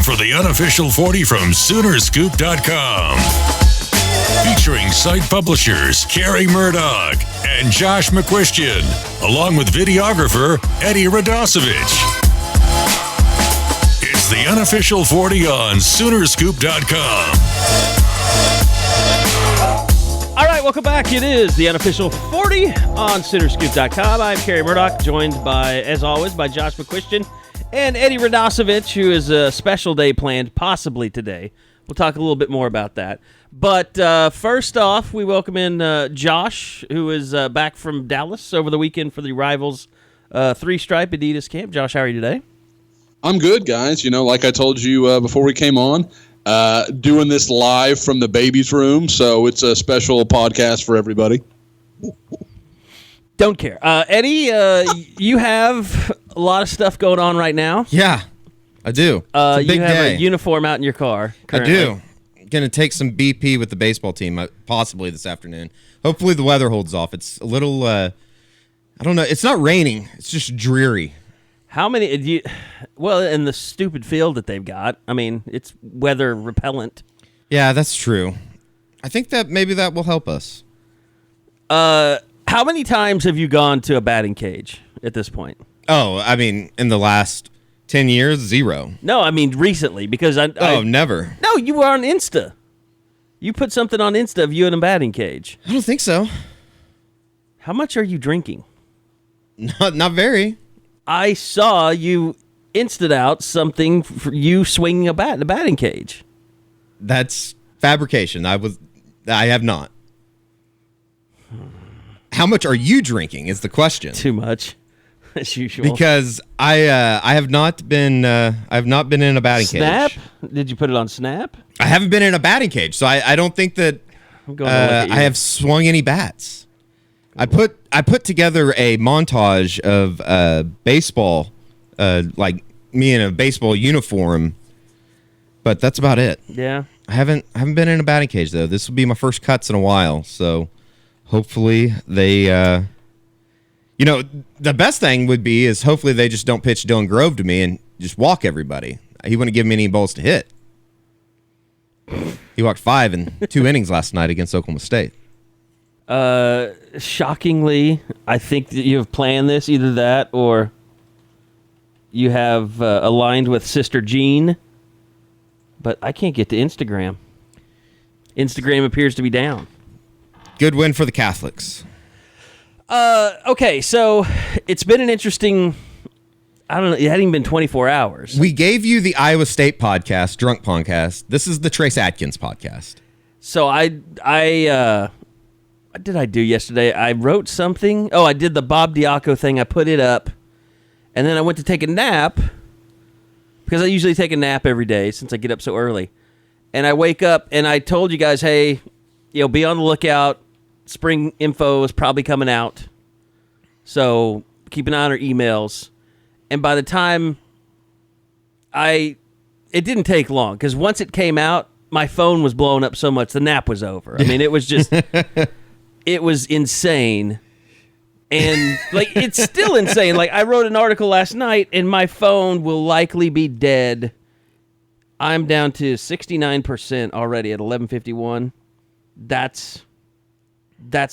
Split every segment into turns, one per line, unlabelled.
for the unofficial 40 from Soonerscoop.com. Featuring site publishers Carey Murdoch and Josh McCuistion, along with videographer Eddie Radosevich. It's the unofficial 40 on Soonerscoop.com.
All right, welcome back. It is the unofficial 40 on Soonerscoop.com. I'm Carey Murdoch, joined by, as always, by Josh McCuistion and Eddie Radosevich, who is a special day planned possibly today. We'll talk a little bit more about that. But first off, we welcome in Josh, who is back from Dallas over the weekend for the Rivals three-stripe Adidas camp. Josh, how are you today?
I'm good, guys. You know, like I told you before we came on, doing this live from the baby's room, so it's a special podcast for everybody.
Don't care. Eddie, you have a lot of stuff going on right now.
Yeah, I do. It's a big
you have
day.
a uniform out in your car currently.
I do. Going to take some BP with the baseball team, possibly this afternoon. Hopefully the weather holds off. It's a little, I don't know. It's not raining. It's just dreary.
How many? Well, in the stupid field that they've got, I mean, it's weather repellent.
Yeah, that's true. I think that maybe that will help us.
How many times have you gone to a batting cage at this point?
Oh, I mean, in the last 10 years, 0.
No, I mean recently, because
Never.
No, you were on Insta. You put something on Insta of you in a batting cage.
I don't think so.
How much are you drinking?
Not very.
I saw you Insta'd out something for you swinging a bat in a batting cage.
That's fabrication. I have not. How much are you drinking is the question.
Too much, as usual.
Because I have not been in a batting
Snap?
cage.
Did you put it on Snap?
I haven't been in a batting cage, so I don't think that
I'm going to look at you.
I have swung any bats. I put together a montage of baseball, like me in a baseball uniform, but that's about it.
Yeah.
I haven't been in a batting cage though. This will be my first cuts in a while, so hopefully they, the best thing would be is hopefully they just don't pitch Dylan Grove to me and just walk everybody. He wouldn't give me any balls to hit. He walked 5 in 2 innings last night against Oklahoma State.
Shockingly, I think that you have planned this, either that or you have aligned with Sister Jean, but I can't get to Instagram. Instagram appears to be down.
Good win for the Catholics.
Okay, so it's been an interesting, I don't know, it hadn't even been 24 hours.
We gave you the Iowa State podcast, Drunk Podcast. This is the Trace Adkins podcast.
So what did I do yesterday? I wrote something. Oh, I did the Bob Diaco thing. I put it up. And then I went to take a nap because I usually take a nap every day since I get up so early. And I wake up and I told you guys, hey, be on the lookout. Spring info is probably coming out. So keep an eye on our emails. And by the time it didn't take long because once it came out, my phone was blowing up so much the nap was over. I mean, it was just... It was insane. And, it's still insane. I wrote an article last night, and my phone will likely be dead. I'm down to 69% already at 11:51. That's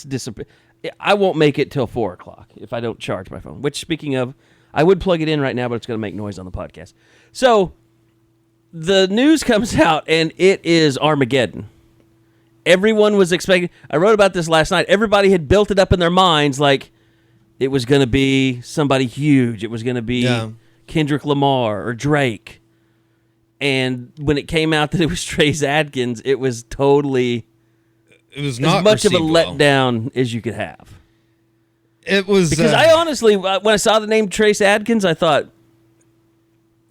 disappointing. I won't make it till 4 o'clock if I don't charge my phone. Which, speaking of, I would plug it in right now, but it's going to make noise on the podcast. So, the news comes out, and it is Armageddon. Everyone was expecting... I wrote about this last night. Everybody had built it up in their minds like it was going to be somebody huge. It was going to be Kendrick Lamar or Drake. And when it came out that it was Trace Adkins, it was totally...
It was not
as much of a
well.
letdown as you could have.
It was...
Because I honestly, when I saw the name Trace Adkins, I thought,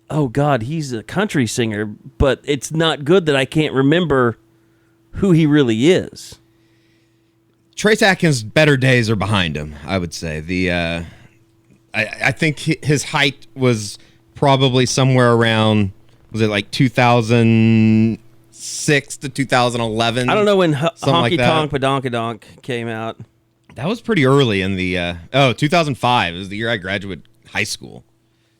oh, God, he's a country singer, but it's not good that I can't remember who he really is.
Trace Adkins' better days are behind him, I would say. I think his height was probably somewhere around, was it 2006 to 2011?
I don't know when Honky
like
Tonk Badonkadonk came out.
That was pretty early in the 2005 is the year I graduated high school.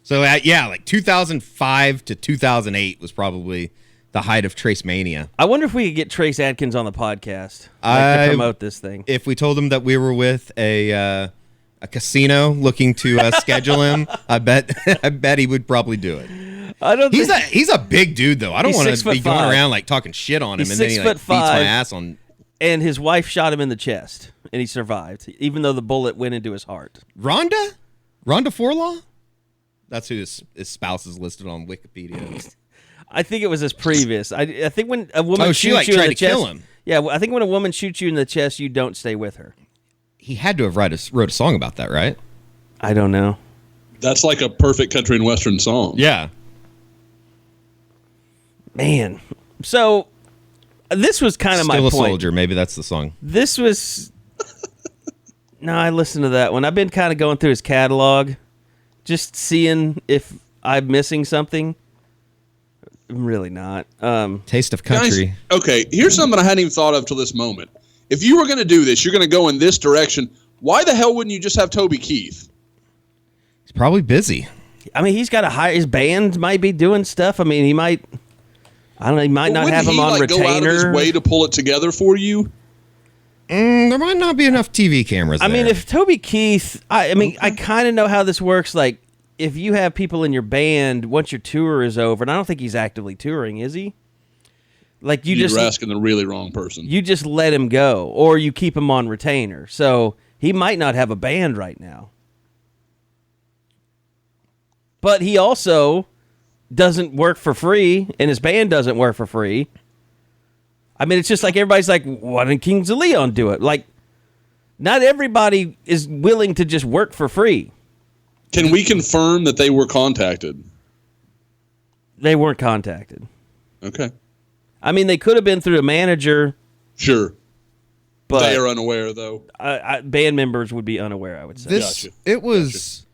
So, like 2005 to 2008 was probably the height of Trace Mania.
I wonder if we could get Trace Adkins on the podcast to promote this thing. If
we told him that we were with a casino looking to schedule him, I bet he would probably do it. He's a big dude though. I don't want to be going around like talking shit on him, and then he like beats my ass on.
And his wife shot him in the chest, and he survived, even though the bullet went into his heart.
Rhonda Forlaw? That's who his spouse is listed on Wikipedia.
I think it was his previous. I think when a woman
she like tried to kill him.
Yeah, I think when a woman shoots you in the chest, you don't stay with her.
He had to have wrote a song about that, right?
I don't know.
That's like a perfect country and western song.
Yeah.
Man. So this was kind of my point.
Still a Soldier, maybe that's the song.
This was... No, I listened to that one. I've been kind of going through his catalog, just seeing if I'm missing something. I'm really not.
Taste of Country.
Guys, okay, here's something I hadn't even thought of till this moment. If you were going to do this, you're going to go in this direction. Why the hell wouldn't you just have Toby Keith?
He's probably busy.
I mean, he's got to hire. His band might be doing stuff. I mean, he might. I don't know. He might not have him on retainer.
Go out of his way to pull it together for you.
There might not be enough TV cameras.
I mean, if Toby Keith, I kind of know how this works. Like, if you have people in your band, once your tour is over, and I don't think he's actively touring, is he? Like
you're asking the really wrong person.
You just let him go, or you keep him on retainer. So he might not have a band right now. But he also doesn't work for free, and his band doesn't work for free. I mean, it's just like everybody's like, why didn't Kings of Leon do it? Like, not everybody is willing to just work for free.
Can we confirm that they were contacted?
They weren't contacted.
Okay.
I mean, they could have been through a manager.
Sure.
But
they are unaware, though.
Band members would be unaware, I would say.
It was...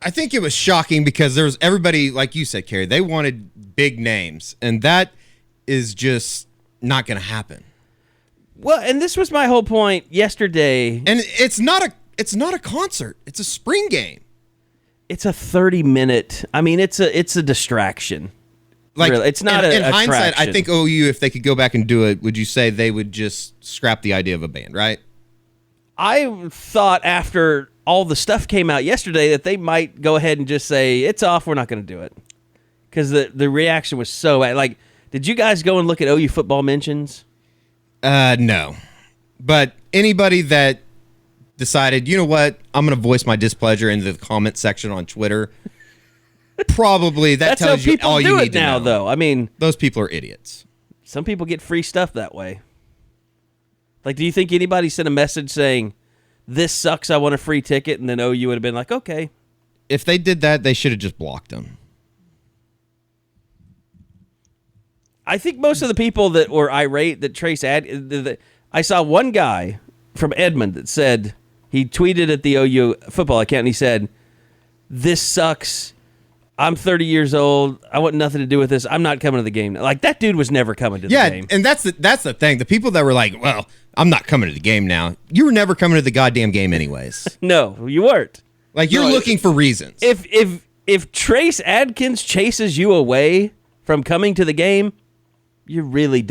I think it was shocking because there was everybody, like you said, Carey, they wanted big names, and that is just not going to happen.
Well, and this was my whole point yesterday.
And it's not a concert. It's a spring game.
It's a 30-minute. I mean, it's a distraction.
Like
really. It's not
in
a
hindsight.
attraction.
I think OU, if they could go back and do it, would you say they would just scrap the idea of a band, right?
I thought after all the stuff came out yesterday that they might go ahead and just say it's off. We're not going to do it because the reaction was so bad. Like, did you guys go and look at OU football mentions?
No, but anybody that decided, you know what, I'm going to voice my displeasure in the comment section on Twitter. Probably that tells you all you need to know.
Now, though. I mean,
those people are idiots.
Some people get free stuff that way. Like, do you think anybody sent a message saying, this sucks, I want a free ticket, and then OU would have been like, okay.
If they did that, they should have just blocked them.
I think most of the people that were irate that Trace I saw one guy from Edmond that said, he tweeted at the OU football account, and he said, this sucks. I'm 30 years old. I want nothing to do with this. I'm not coming to the game. Like, that dude was never coming to the game.
Yeah, and that's the thing. The people that were like, well, I'm not coming to the game now. You were never coming to the goddamn game anyways.
No, you weren't.
Like, you're looking for reasons.
If Trace Adkins chases you away from coming to the game, you really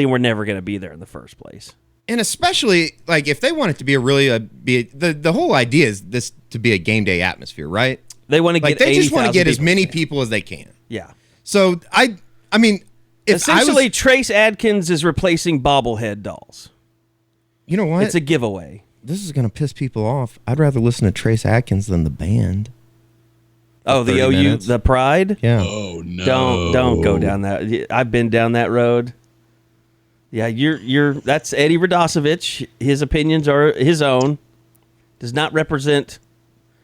were never going to be there in the first place.
And especially, like, if they want it to be the whole idea is this to be a game day atmosphere, right?
They want to get
they just want to get as many people as they can.
Yeah.
So I mean,
essentially, Trace Adkins is replacing bobblehead dolls.
You know what?
It's a giveaway.
This is going to piss people off. I'd rather listen to Trace Adkins than the band.
Oh, the OU, minutes. The Pride?
Yeah.
Oh no!
Don't go down that. I've been down that road. Yeah, that's Eddie Radosevich. His opinions are his own. Does not represent.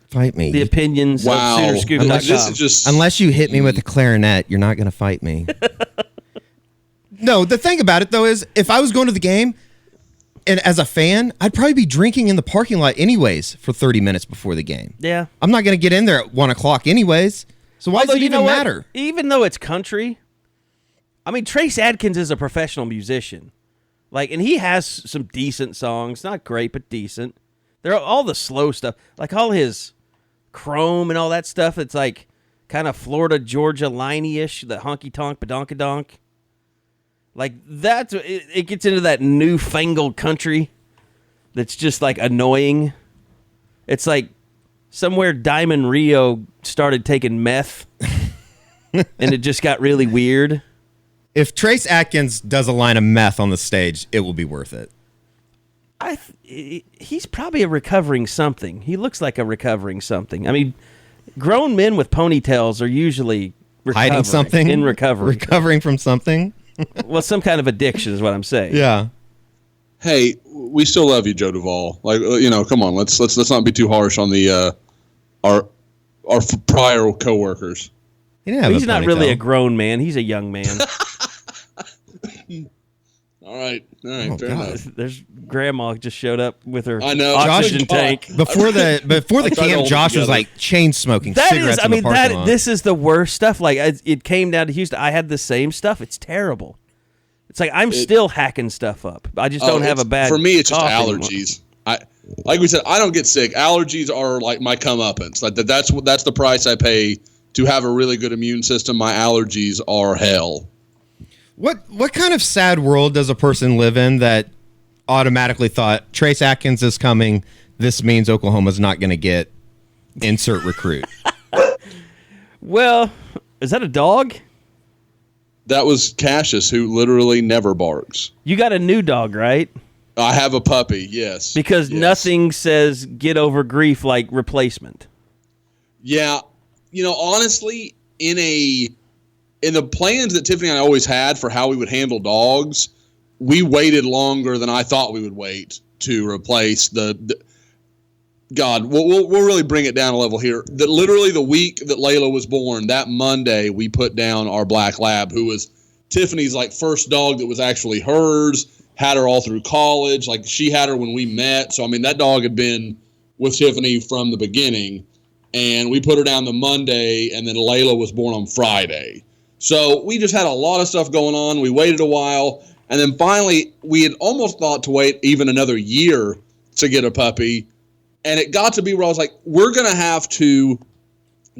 Fight me.
The opinions of SoonerScoop.com.
Unless you hit me with a clarinet, you're not going to fight me. No, the thing about it, though, is if I was going to the game, and as a fan, I'd probably be drinking in the parking lot anyways for 30 minutes before the game.
Yeah.
I'm not going to get in there at 1 o'clock anyways. So why does it even matter?
Even though it's country, I mean, Trace Adkins is a professional musician. Like, and he has some decent songs. Not great, but decent. They're all the slow stuff. Like, all his chrome and all that stuff. It's like kind of Florida, Georgia liney-ish, the honky-tonk, badonkadonk. Like, it gets into that newfangled country that's just, like, annoying. It's like somewhere Diamond Rio started taking meth, and it just got really weird.
If Trace Adkins does a line of meth on the stage, it will be worth it.
He's probably a recovering something. He looks like a recovering something. I mean, grown men with ponytails are usually
hiding something
in recovery,
recovering from something.
Well, some kind of addiction is what I'm saying.
Yeah.
Hey, we still love you, Joe Duvall. Like, come on, let's not be too harsh on the our prior coworkers.
He's not really a grown man. He's a young man.
All right,
Oh,
fair
God.
enough.
There's grandma just showed up with her
Josh,
oxygen tank.
Before the
tried to
camp,
hold
Josh
it
was
together.
like chain smoking
That
cigarettes
is, I
in the
mean,
parking lot.
this is the worst stuff. Like, it came down to Houston. I had the same stuff. It's terrible. It's like I'm still hacking stuff up. I just don't have a bad.
For me, it's just
cough anymore.
allergies. Like we said, I don't get sick. Allergies are like my comeuppance. Like that's the price I pay to have a really good immune system. My allergies are hell.
What kind of sad world does a person live in that automatically thought Trace Adkins is coming? This means Oklahoma's not going to get insert recruit.
Well, is that a dog?
That was Cassius, who literally never barks.
You got a new dog, right?
I have a puppy, yes.
Because
Yes.
nothing says get over grief like replacement.
Yeah, honestly, in the plans that Tiffany and I always had for how we would handle dogs, we waited longer than I thought we would wait to replace the God, we'll really bring it down a level here. Literally the week that Layla was born, that Monday, we put down our black lab, who was Tiffany's like first dog that was actually hers. Had her all through college. Like, she had her when we met. So I mean, that dog had been with Tiffany from the beginning. And we put her down the Monday, and then Layla was born on Friday. So we just had a lot of stuff going on. We waited a while, and then finally, we had almost thought to wait even another year to get a puppy. And it got to be where I was like, we're going to have to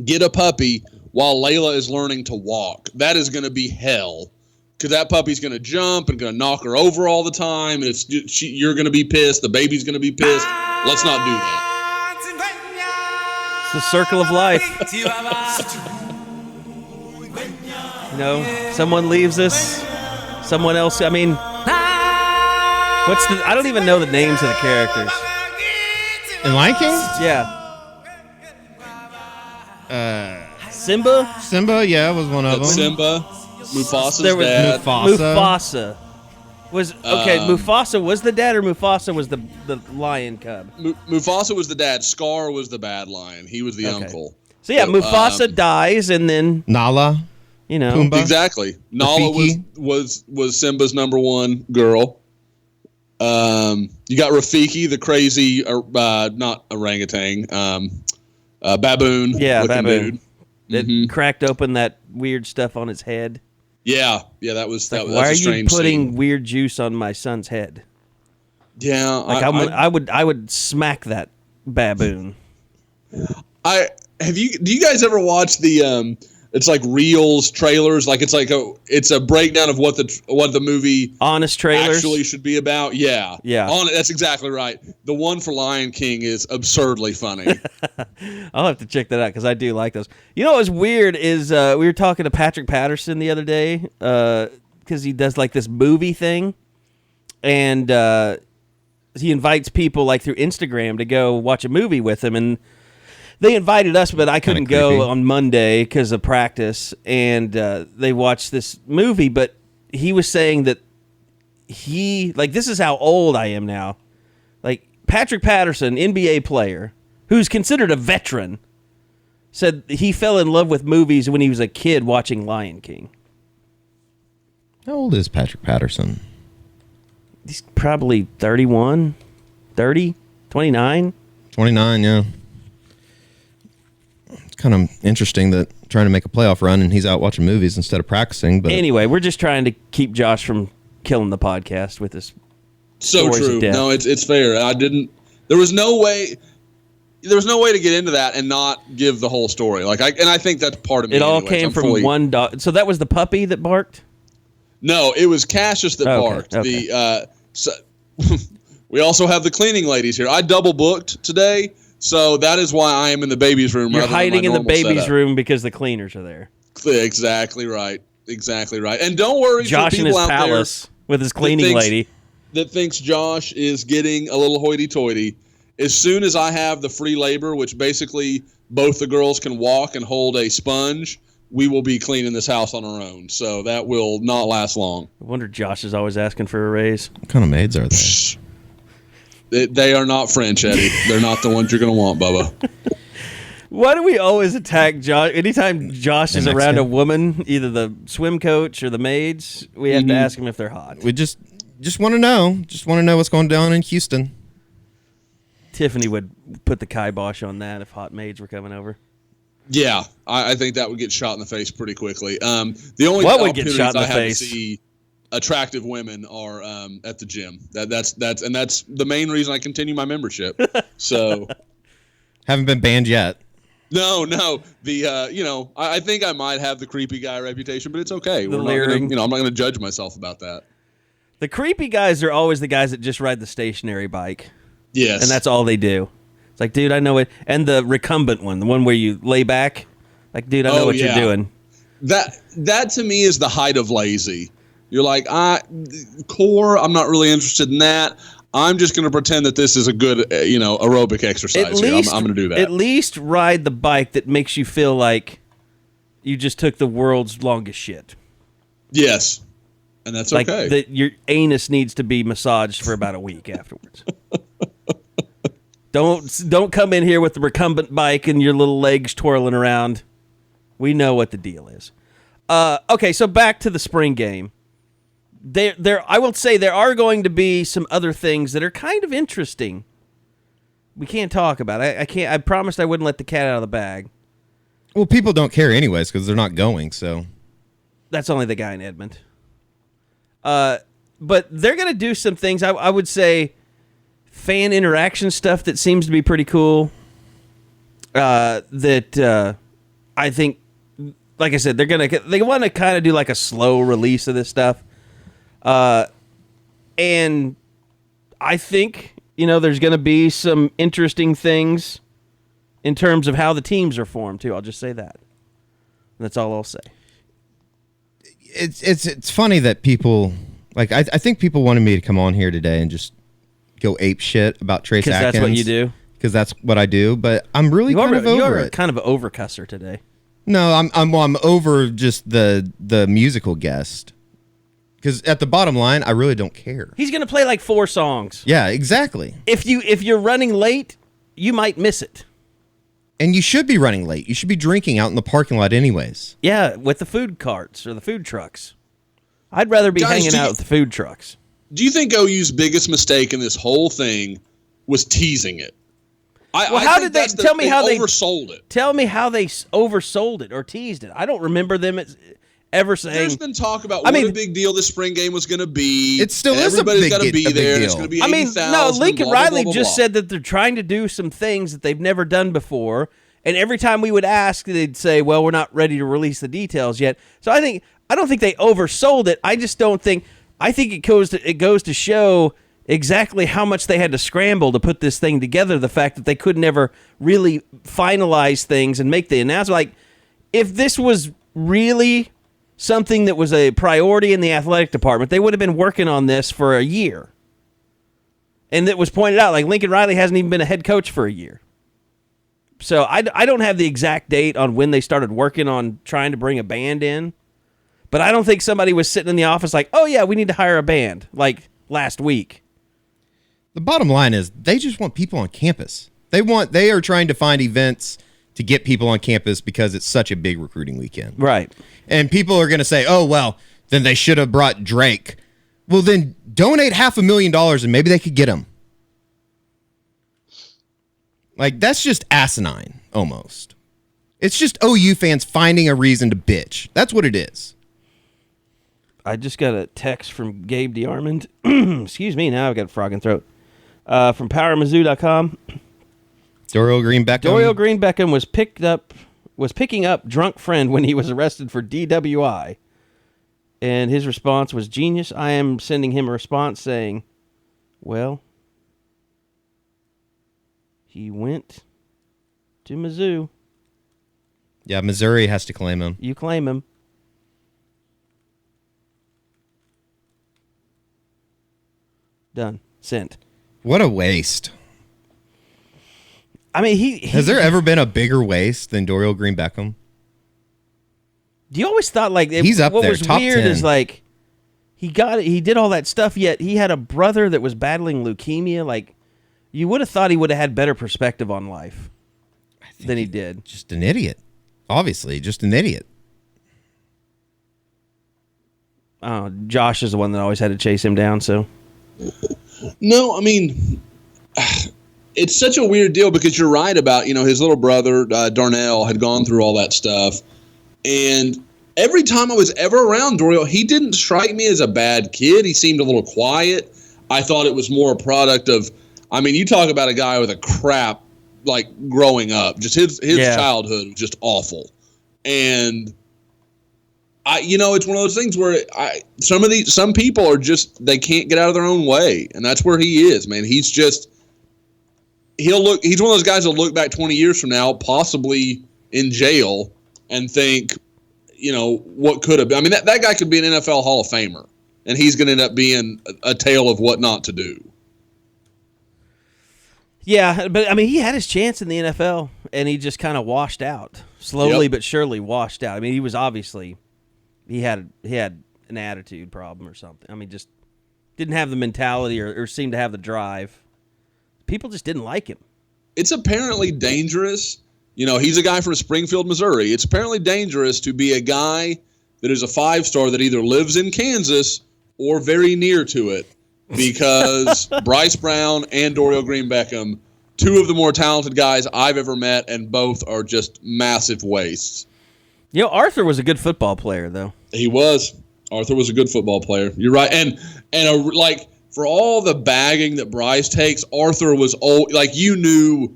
get a puppy while Layla is learning to walk. That is going to be hell, because that puppy's going to jump and going to knock her over all the time. And you're going to be pissed. The baby's going to be pissed. Let's not do that.
It's the circle of life. Someone leaves us, someone else. I mean, I don't even know the names of the characters.
In Lion King?
Yeah. Simba?
Simba, yeah, was one of them.
Simba, Mufasa's
There was
dad.
Mufasa. Mufasa was the dad, or Mufasa was the lion cub?
Mufasa was the dad. Scar was the bad lion. He was the uncle.
So yeah, Mufasa dies, and then
Nala, Pumbaa.
Exactly. Nala was Simba's number one girl. You got Rafiki, the crazy, not orangutan, baboon.
Yeah,
looking
baboon.
dude.
That cracked open that weird stuff on his head.
Yeah, that was.
Like,
That's
why are
a strange
you putting
scene.
weird juice on my son's head?
Yeah,
Like I would smack that baboon.
Do you guys ever watch the it's like reels trailers, like it's a breakdown of what the movie
Honest trailers
actually should be about? Yeah. That's exactly right. The one for Lion King is absurdly funny.
I'll have to check that out because I do like those. You know what was weird is we were talking to Patrick Patterson the other day because he does like this movie thing, and he invites people like through Instagram to go watch a movie with him, and they invited us, but I couldn't go on Monday because of practice, and they watched this movie, but he was saying that this is how old I am now. Like, Patrick Patterson, NBA player, who's considered a veteran, said he fell in love with movies when he was a kid watching Lion King.
How old is Patrick Patterson?
He's probably 31, 30, 29.
29, yeah. It's kind of interesting that trying to make a playoff run and he's out watching movies instead of practicing. But
anyway, we're just trying to keep Josh from killing the podcast with this.
So
stories of
true.
death.
No, it's fair. There was no way. there's no way to get into that and not give the whole story. I think that's part of me.
It all
anyways.
came from one dog. So that was the puppy that barked?
No, it was Cassius that barked.
Okay.
We also have the cleaning ladies here. I double booked today, so that is why I am in the baby's room.
You're
rather
hiding
than
in the baby's
setup.
room because the cleaners are there.
Exactly right. And don't worry,
Josh
for
in
people
his
out
palace with his cleaning lady.
That thinks Josh is getting a little hoity-toity. As soon as I have the free labor, which basically both the girls can walk and hold a sponge, we will be cleaning this house on our own. So that will not last long.
I wonder Josh is always asking for a raise.
What kind of maids are they?
They are not French, Eddie. They're not the ones you're going to want, Bubba.
Why do we always attack Josh? Anytime Josh is around a woman, either the swim coach or the maids, we have to ask him if they're hot.
We just want to know. Just want to know what's going down in Houston.
Tiffany would put the kibosh on that if hot maids were coming over.
Yeah, I think that would get shot in the face pretty quickly. The only
What would get
opportunities
shot in
I
the
have
face?
to see attractive women are at the gym. That's the main reason I continue my membership. So
Haven't been banned yet.
no. I think I might have the creepy guy reputation, but it's okay.
The
I'm
leering.
not going to judge myself about that.
The creepy guys are always the guys that just ride the stationary bike,
Yes,
and that's all they do. It's like, dude, I know it. And the recumbent one, the one where you lay back, like, dude, I know what you're doing.
That to me is the height of lazy. You're like, core, I'm not really interested in that. I'm just going to pretend that this is a good, aerobic exercise. I'm going to do that.
At least ride the bike that makes you feel like you just took the world's longest shit.
Yes, and that's
Like
okay.
that your anus needs to be massaged for about a week afterwards. Don't come in here with the recumbent bike and your little legs twirling around. We know what the deal is. Okay, so back to the spring game. I will say there are going to be some other things that are kind of interesting. We can't talk about it. I promised I wouldn't let the cat out of the bag.
Well, people don't care anyways because they're not going. So
That's only the guy in Edmond. But they're going to do some things. I would say fan interaction stuff that seems to be pretty cool. That I think, like I said, they want to kind of do like a slow release of this stuff. And I think, there's going to be some interesting things in terms of how the teams are formed too. I'll just say that. That's all I'll say.
it's funny that people like. I think people wanted me to come on here today and just go ape shit about Trace Adkins.
Because that's what you do.
Because that's what I do. But I'm really kind of over it.
Kind of an overcusser today.
No, I'm over just the musical guest. Because at the bottom line, I really don't care.
He's going to play like 4 songs.
Yeah, exactly.
If you're running late, you might miss it.
And you should be running late. You should be drinking out in the parking lot anyways.
Yeah, with the food carts or the food trucks. I'd rather be hanging out with the food trucks.
Do you think OU's biggest mistake in this whole thing was teasing it?
How did they tell me how they
oversold it?
Tell me how they oversold it or teased it. I don't remember them ever saying.
There's been talk about what a big deal this spring game was going to be.
It still is a
Everybody's
big
got to be
deal.
there. It's going to be 80,000.
No, Lincoln
blah, blah,
Riley
blah, blah,
just
blah.
said that they're trying to do some things that they've never done before. And every time we would ask, they'd say, well, we're not ready to release the details yet. So I don't think they oversold it. I just don't think – I think it goes to show exactly how much they had to scramble to put this thing together, the fact that they could never really finalize things and make the announcement. Like, if this was really something that was a priority in the athletic department, they would have been working on this for a year. And it was pointed out, like, Lincoln Riley hasn't even been a head coach for a year. So I don't have the exact date on when they started working on trying to bring a band in, but I don't think somebody was sitting in the office like, oh, yeah, we need to hire a band, like last week.
The bottom line is they just want people on campus. They are trying to find events to get people on campus because it's such a big recruiting weekend.
Right.
And people are going to say, oh, well, then they should have brought Drake. Well, then donate $500,000 and maybe they could get him. Like, that's just asinine, almost. It's just OU fans finding a reason to bitch. That's what it is.
I just got a text from Gabe DeArmond. Excuse me, now I've got a frog in throat. From PowerMizzou.com.
Dorial
Green-Beckham was picking up drunk friend when he was arrested for DWI. And his response was genius. I am sending him a response saying, well, he went to Mizzou.
Yeah, Missouri has to claim him.
You claim him. Done. Sent.
What a waste.
I mean,
has there ever been a bigger waste than Dorial Green-Beckham?
You always thought like
he's up
what
there.
Was
top
weird
10.
Is like he did all that stuff, yet he had a brother that was battling leukemia. Like you would have thought he would have had better perspective on life than he did.
Just an idiot. Obviously, just an idiot.
Josh is the one that always had to chase him down. So
no, I mean, it's such a weird deal because you're right about his little brother Darnell had gone through all that stuff. And every time I was ever around Dorial, he didn't strike me as a bad kid. He seemed a little quiet. I thought it was more a product of, you talk about a guy with a crap, like growing up, just his childhood was just awful. And it's one of those things where some people are just, they can't get out of their own way. And that's where he is, man. He's one of those guys that'll look back 20 years from now, possibly in jail, and think, what could have been. That guy could be an NFL Hall of Famer, and he's going to end up being a tale of what not to do.
Yeah, but he had his chance in the NFL, and he just kind of washed out. Slowly but surely washed out. He was obviously, he had an attitude problem or something. Just didn't have the mentality or seemed to have the drive. People just didn't like him.
It's apparently dangerous. He's a guy from Springfield, Missouri. It's apparently dangerous to be a guy that is a 5-star that either lives in Kansas or very near to it, because Bryce Brown and Dorial Green-Beckham, two of the more talented guys I've ever met, and both are just massive wastes.
Arthur was a good football player, though.
He was. Arthur was a good football player. You're right. And for all the bagging that Bryce takes, Arthur was you knew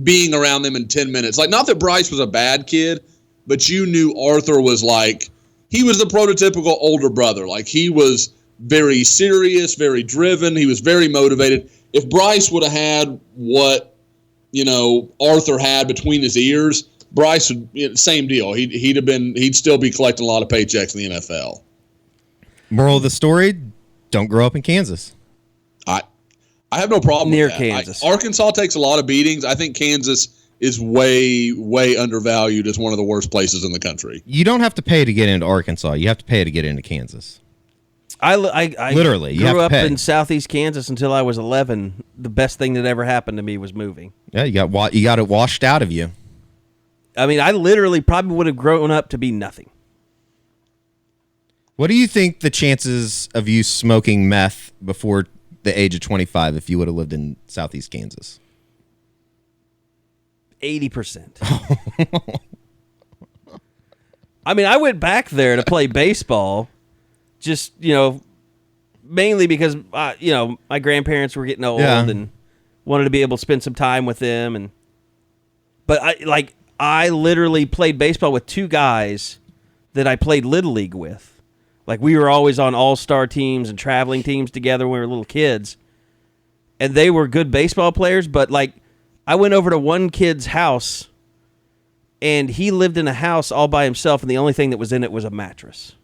being around them in 10 minutes. Not that Bryce was a bad kid, but you knew Arthur was he was the prototypical older brother. He was very serious, very driven. He was very motivated. If Bryce would have had what, Arthur had between his ears, Bryce would, same deal. He'd still be collecting a lot of paychecks in the NFL.
Moral of the story, don't grow up in Kansas.
I have no problem
near
with that.
Kansas.
Arkansas takes a lot of beatings. I think Kansas is way, way undervalued as one of the worst places in the country.
You don't have to pay to get into Arkansas. You have to pay to get into Kansas.
I
literally
grew up in southeast Kansas until I was 11. The best thing that ever happened to me was moving.
Yeah, you got it washed out of you.
I literally probably would have grown up to be nothing.
What do you think the chances of you smoking meth before the age of 25 if you would have lived in southeast Kansas?
80%. I went back there to play baseball, just, mainly because, my grandparents were getting old and wanted to be able to spend some time with them. But I literally played baseball with two guys that I played Little League with. We were always on all-star teams and traveling teams together when we were little kids. And they were good baseball players, but, I went over to one kid's house, and he lived in a house all by himself, and the only thing that was in it was a mattress.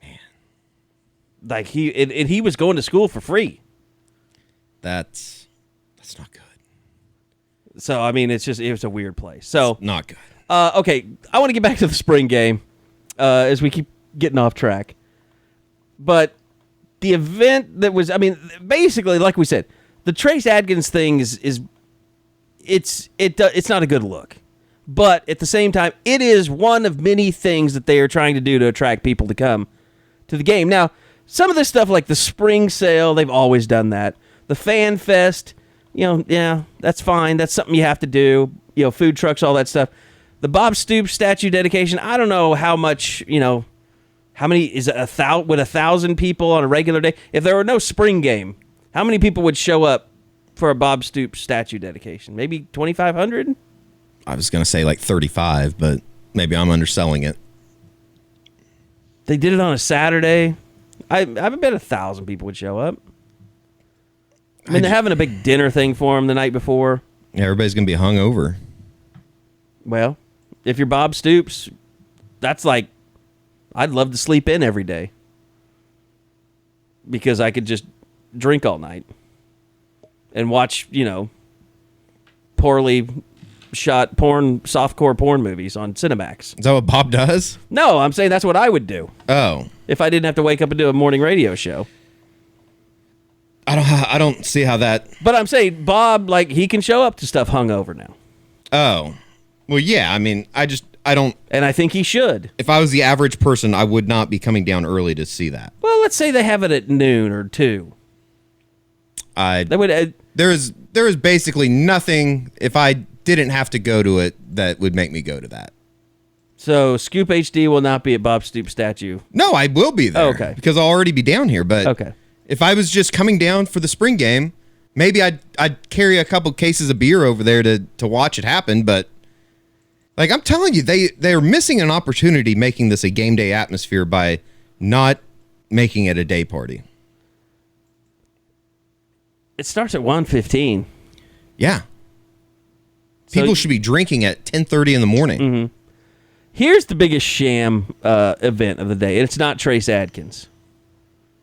Man. He was going to school for free.
That's not good.
So, it was a weird place. So
it's not good.
Okay, I want to get back to the spring game as we keep getting off track. But the event that was, basically, like we said, the Trace Adkins thing it's not a good look. But at the same time, it is one of many things that they are trying to do to attract people to come to the game. Now, some of this stuff like the spring sale, they've always done that. The Fan Fest, that's fine. That's something you have to do. Food trucks, all that stuff. The Bob Stoops statue dedication, I don't know how much, how many, is it 1,000 people on a regular day? If there were no spring game, how many people would show up for a Bob Stoops statue dedication? Maybe 2,500?
I was going to say like 35, but maybe I'm underselling it.
They did it on a Saturday. I bet 1,000 people would show up. I mean, they're having a big dinner thing for him the night before.
Yeah, everybody's going to be hungover.
Well, if you're Bob Stoops, that's like, I'd love to sleep in every day because I could just drink all night and watch, poorly shot softcore porn movies on Cinemax.
Is that what Bob does?
No, I'm saying that's what I would do.
Oh.
If I didn't have to wake up and do a morning radio show.
I don't see how that...
But I'm saying Bob, he can show up to stuff hungover now.
Oh. Well, yeah, I mean, I don't...
And I think he should.
If I was the average person, I would not be coming down early to see that.
Well, let's say they have it at noon or 2.
There is basically nothing, if I didn't have to go to it, that would make me go to that.
So Scoop HD will not be at Bob Stoops statue.
No, I will be there.
Oh, okay.
Because I'll already be down here. But
okay.
If I was just coming down for the spring game, maybe I'd carry a couple cases of beer over there to watch it happen. But I'm telling you, they're missing an opportunity making this a game day atmosphere by not making it a day party.
It starts at 1:15.
Yeah. People should be drinking at 10:30 in the morning.
Mm-hmm. Here's the biggest sham event of the day, and it's not Trace Adkins.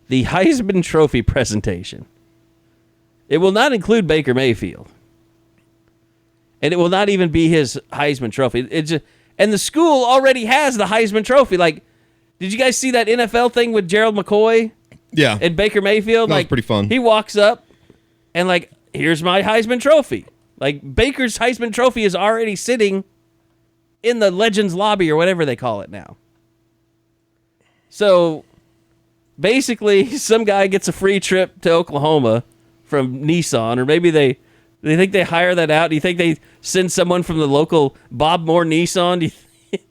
The Heisman Trophy presentation. It will not include Baker Mayfield. And it will not even be his Heisman Trophy. And the school already has the Heisman Trophy. Did you guys see that NFL thing with Gerald McCoy?
Yeah.
And Baker Mayfield?
That was pretty fun.
He walks up and here's my Heisman Trophy. Baker's Heisman Trophy is already sitting in the Legends lobby or whatever they call it now. So basically, some guy gets a free trip to Oklahoma from Nissan, or maybe they think they hire that out. Do you think they send someone from the local Bob Moore Nissan? Do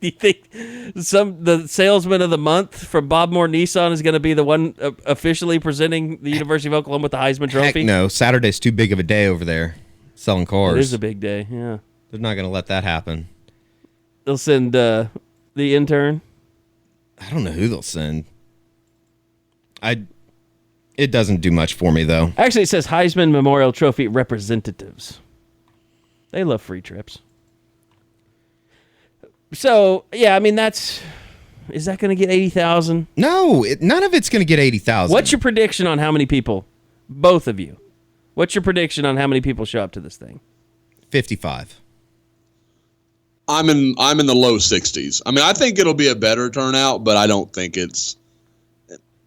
you think the salesman of the month from Bob Moore Nissan is going to be the one officially presenting the University of Oklahoma with the Heisman Trophy?
Heck no, Saturday's too big of a day over there selling cars.
It is a big day, yeah.
They're not going to let that happen.
They'll send the intern.
I don't know who they'll send. It doesn't do much for me, though.
Actually, it says Heisman Memorial Trophy representatives. They love free trips. So, yeah, I mean, is that going to get 80,000?
No, none of it's going to get 80,000.
What's your prediction on how many people, both of you, what's your prediction on how many people show up to this thing?
55.
I'm in the low 60s. I mean, I think it'll be a better turnout, but I don't think it's.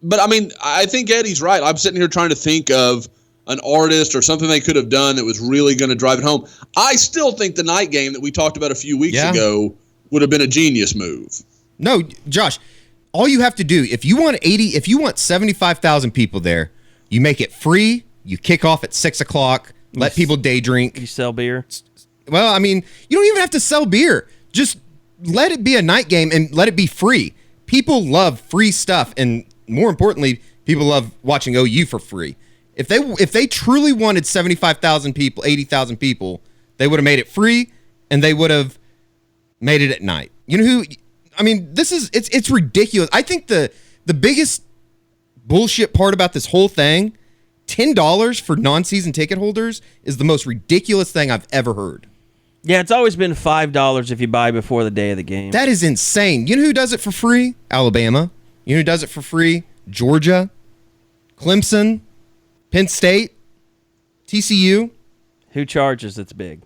But I mean, I think Eddie's right. I'm sitting here trying to think of an artist or something they could have done that was really going to drive it home. I still think the night game that we talked about a few weeks ago would have been a genius move.
No, Josh, all you have to do, if you want 75,000 people there, you make it free. You kick off at 6:00. Let people day drink.
You sell beer.
Well, I mean, you don't even have to sell beer. Just let it be a night game and let it be free. People love free stuff, and more importantly, people love watching OU for free. If they truly wanted 75,000 people, 80,000 people, they would have made it free, and they would have made it at night. You know who? I mean, it's ridiculous. I think the biggest bullshit part about this whole thing, $10 for non-season ticket holders, is the most ridiculous thing I've ever heard.
Yeah, it's always been $5 if you buy before the day of the game.
That is insane. You know who does it for free? Alabama. You know who does it for free? Georgia, Clemson, Penn State, TCU.
Who charges it's big?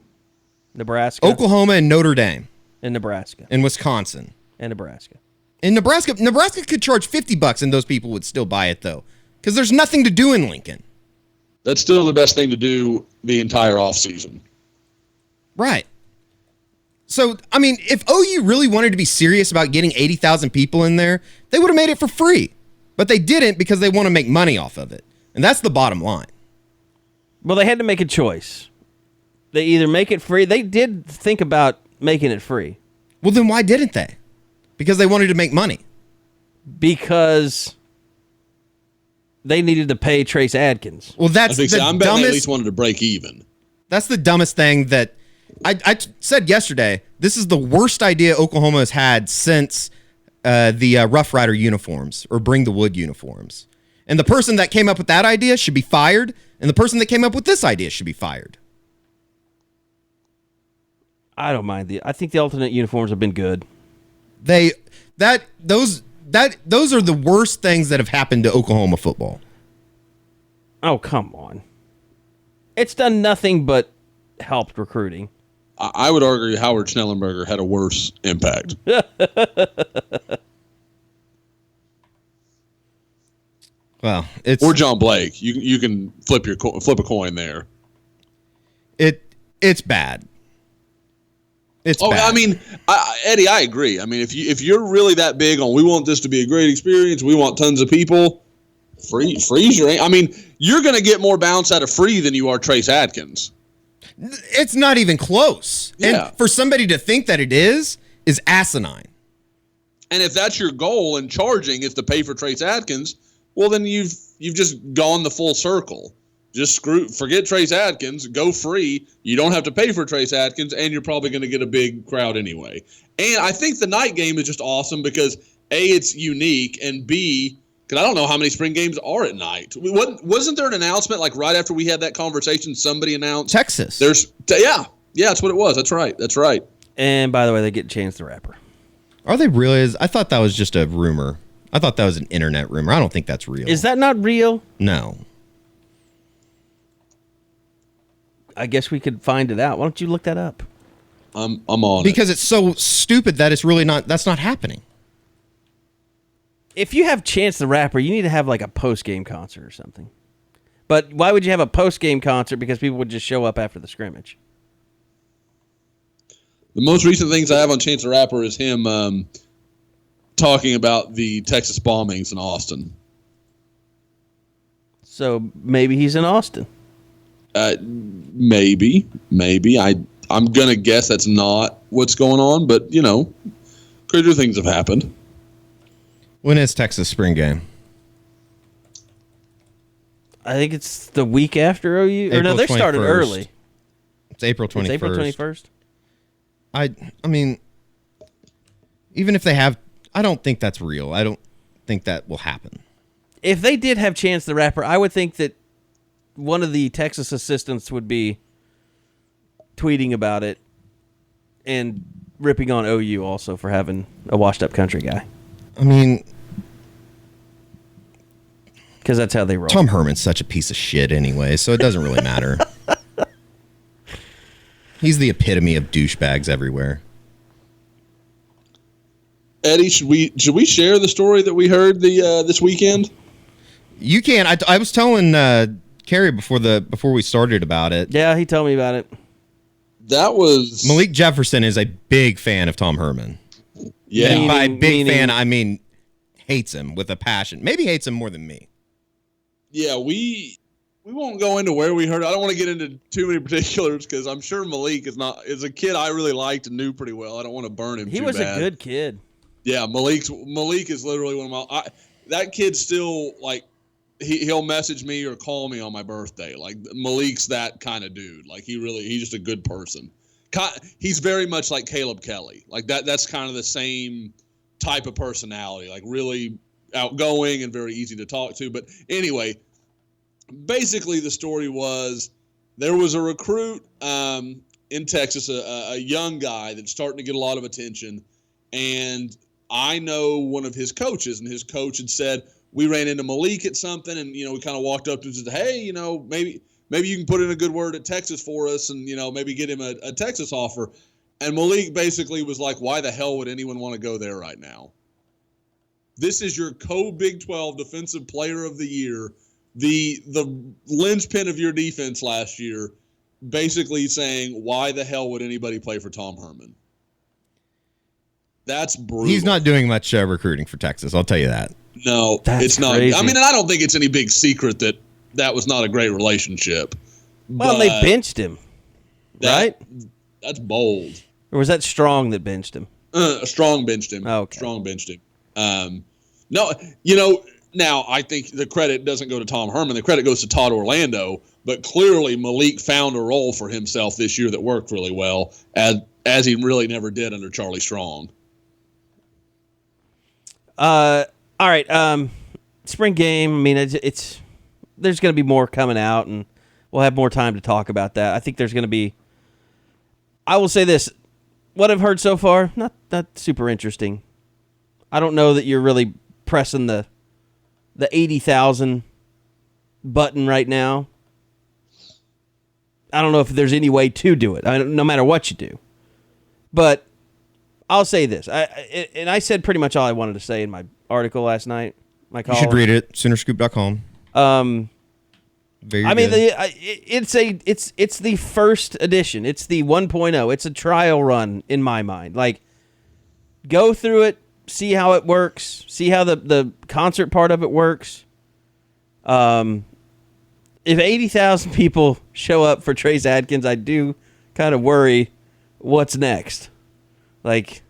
Nebraska?
Oklahoma and Notre Dame.
And Nebraska.
And Wisconsin.
And Nebraska.
In Nebraska could charge $50 and those people would still buy it, though, because there's nothing to do in Lincoln.
That's still the best thing to do the entire offseason.
Right. So, I mean, if OU really wanted to be serious about getting 80,000 people in there, they would have made it for free. But they didn't because they want to make money off of it. And that's the bottom line.
Well, they had to make a choice. They either make it free. They did think about making it free.
Well, then why didn't they? Because they wanted to make money.
Because they needed to pay Trace Adkins.
Well, that's the
I'm betting they at least
dumbest.
wanted to break even.
That's the dumbest thing that I said yesterday. This is the worst idea Oklahoma has had since the Rough Rider uniforms or Bring the Wood uniforms. And the person that came up with that idea should be fired, and the person that came up with this idea should be fired.
I don't mind I think the alternate uniforms have been good.
Those are the worst things that have happened to Oklahoma football.
Oh, come on. It's done nothing but helped recruiting.
I would argue Howard Schnellenberger had a worse impact.
Well, it's
or John Blake. You can flip a coin there.
It's bad. It's bad.
I mean, Eddie, I agree. I mean, if you're really that big on we want this to be a great experience, we want tons of people, freeze your. I mean, you're going to get more bounce out of Free than you are Trace Adkins.
It's not even close.
Yeah.
And for somebody to think that it is asinine.
And if that's your goal and charging is to pay for Trace Adkins, well, then you've just gone the full circle. Just forget Trace Adkins, go Free. You don't have to pay for Trace Adkins, and you're probably going to get a big crowd anyway. And I think the night game is just awesome because, A, it's unique, and B, because I don't know how many spring games are at night. Wasn't there an announcement, like right after we had that conversation, somebody announced?
Texas.
Yeah, that's what it was. That's right.
And by the way, they get Chance the Rapper.
Are they really? I thought that was just a rumor. I thought that was an internet rumor. I don't think that's real.
Is that not real?
No.
I guess we could find it out. Why don't you look that up?
I'm on
because it's so stupid that it's really not. That's not happening.
If you have Chance the Rapper, you need to have like a post-game concert or something. But why would you have a post-game concert? Because people would just show up after the scrimmage.
The most recent things I have on Chance the Rapper is him talking about the Texas bombings in Austin.
So maybe he's in Austin.
Maybe. I'm gonna guess that's not what's going on, but crazier things have happened.
When is Texas spring game?
I think it's the week after OU. Or no, they started
21st.
Early.
It's April 21st.
It's April 21st.
I mean, even if they have, I don't think that's real. I don't think that will happen.
If they did have Chance the Rapper, I would think that one of the Texas assistants would be tweeting about it and ripping on OU also for having a washed-up country guy.
I mean,
because that's how they roll.
Tom Herman's such a piece of shit anyway, so it doesn't really matter. He's the epitome of douchebags everywhere.
Eddie, should we share the story that we heard this weekend?
You can. I was telling Carey before we started about it.
Yeah, he told me about it.
That was
Malik Jefferson is a big fan of Tom Herman.
Yeah,
And by big fan, I mean hates him with a passion. Maybe hates him more than me.
Yeah, we won't go into where we heard it. I don't want to get into too many particulars because I'm sure Malik is a kid I really liked and knew pretty well. I don't want to burn him too bad.
He was a good kid.
Yeah, Malik is literally one of my that kid's still like he'll message me or call me on my birthday. Like Malik's that kind of dude. Like he's just a good person. He's very much like Caleb Kelly. Like that's kind of the same type of personality. Like really outgoing and very easy to talk to. But anyway, basically the story was there was a recruit in Texas, a young guy that's starting to get a lot of attention, and I know one of his coaches, and his coach had said, we ran into Malik at something, and, we kind of walked up to him and said, hey, maybe you can put in a good word at Texas for us and, maybe get him a Texas offer. And Malik basically was like, why the hell would anyone want to go there right now? This is your co-Big 12 Defensive Player of the Year, the linchpin of your defense last year, basically saying, why the hell would anybody play for Tom Herman? That's brutal.
He's not doing much recruiting for Texas, I'll tell you that.
No,
That's
it's not.
crazy.
I mean, and I don't think it's any big secret that was not a great relationship.
Well, they benched him, right?
That's bold.
Or was that Strong that benched him?
Strong benched him.
Okay.
Strong benched him. No, Now, I think the credit doesn't go to Tom Herman. The credit goes to Todd Orlando. But clearly, Malik found a role for himself this year that worked really well, as he really never did under Charlie Strong.
All right. Spring game. I mean, it's there's going to be more coming out, and we'll have more time to talk about that. I think there's going to be. I will say this: what I've heard so far, not super interesting. I don't know that you're really pressing the 80,000 button right now. I don't know if there's any way to do it. No matter what you do, but I'll say this. I said pretty much all I wanted to say in my article last night. My column.
You should read it. Soonerscoop.com. Very good.
It's the first edition. It's the 1.0. It's a trial run in my mind. Like, go through it, see how it works, see how the concert part of it works. If 80,000 people show up for Trace Adkins, I do kind of worry what's next. Like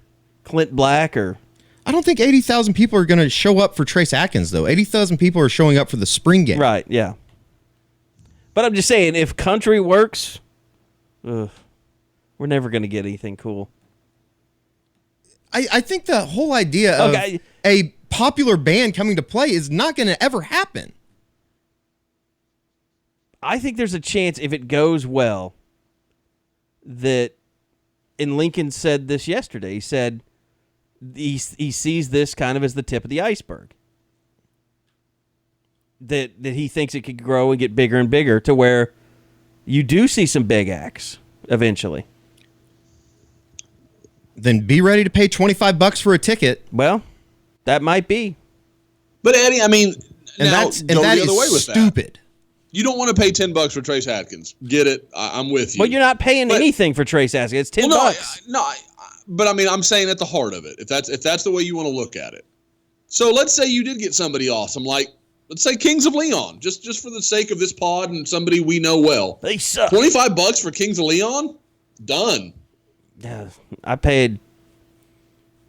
Clint Black or...
I don't think 80,000 people are going to show up for Trace Adkins, though. 80,000 people are showing up for the spring game.
Right, yeah. But I'm just saying, if country works, we're never going to get anything cool.
I think the whole idea of a popular band coming to play is not going to ever happen.
I think there's a chance, if it goes well, that, and Lincoln said this yesterday, he said he sees this kind of as the tip of the iceberg. That he thinks it could grow and get bigger and bigger to where you do see some big acts eventually.
Then be ready to pay $25 for a ticket.
Well, that might be.
But Eddie, I mean,
and
now
that
go the other way with
stupid.
That. You don't want to pay $10 for Trace Adkins. Get it? I'm with you.
Well, you're not paying anything for Trace Adkins. It's $10.
But I mean, I'm saying at the heart of it, if that's the way you want to look at it. So let's say you did get somebody awesome, like let's say Kings of Leon, just for the sake of this pod and somebody we know well.
They suck.
$25 for Kings of Leon, done.
Yeah, I paid.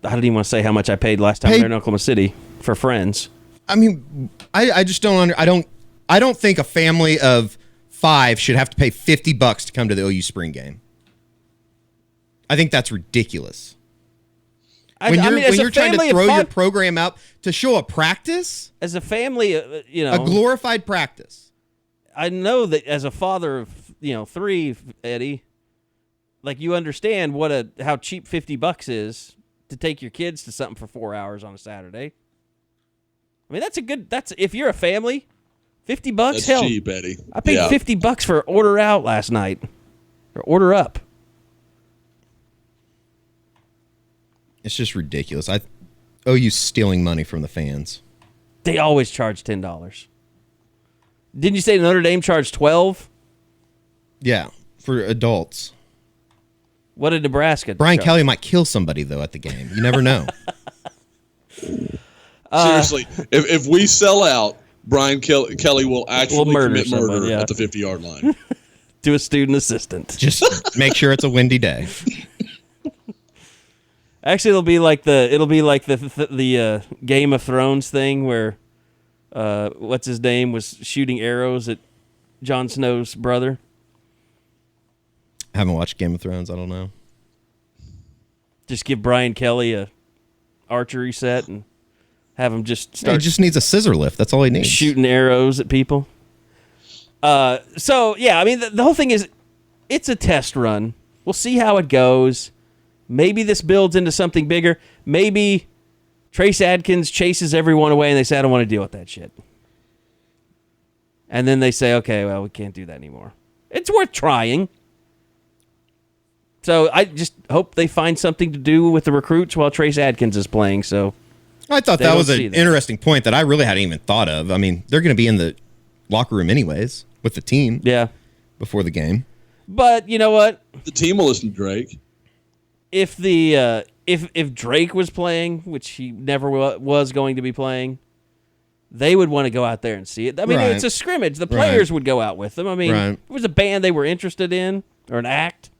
I don't even want to say how much I paid last time there in Oklahoma City for Friends.
I mean, I just don't. I don't think a family of 5 should have to pay $50 to come to the OU spring game. I think that's ridiculous. When you're trying to throw your program out to show a practice,
as a family,
a glorified practice.
I know that as a father of 3, Eddie, like you understand how cheap $50 is to take your kids to something for 4 hours on a Saturday. I mean, that's if you're a family, $50.
That's
hell,
cheap, Eddie.
I paid $50 for Order Out last night, or Order Up.
It's just ridiculous. OU stealing money from the fans.
They always charge $10. Didn't you say Notre Dame charged $12?
Yeah, for adults.
What did Nebraska
Brian
charge?
Kelly might kill somebody, though, at the game. You never know.
Seriously, if we sell out, Brian Kelly will actually commit murder at the 50-yard line.
To a student assistant.
Just make sure it's a windy day.
Actually, it'll be like the Game of Thrones thing where what's his name was shooting arrows at Jon Snow's brother.
I haven't watched Game of Thrones. I don't know.
Just give Brian Kelly a archery set and have him just start.
He just needs a scissor lift. That's all he needs.
Shooting arrows at people. So yeah, I mean the whole thing is, it's a test run. We'll see how it goes. Maybe this builds into something bigger. Maybe Trace Adkins chases everyone away and they say, I don't want to deal with that shit. And then they say, okay, well, we can't do that anymore. It's worth trying. So I just hope they find something to do with the recruits while Trace Adkins is playing. So
I thought that was an interesting point that I really hadn't even thought of. I mean, they're going to be in the locker room anyways with the team.
Yeah.
Before the game.
But you know what?
The team will listen to Drake.
If if Drake was playing, which he never was going to be playing, they would want to go out there and see it. I mean, it's a scrimmage. The players would go out with them. I mean, if it was a band they were interested in or an act.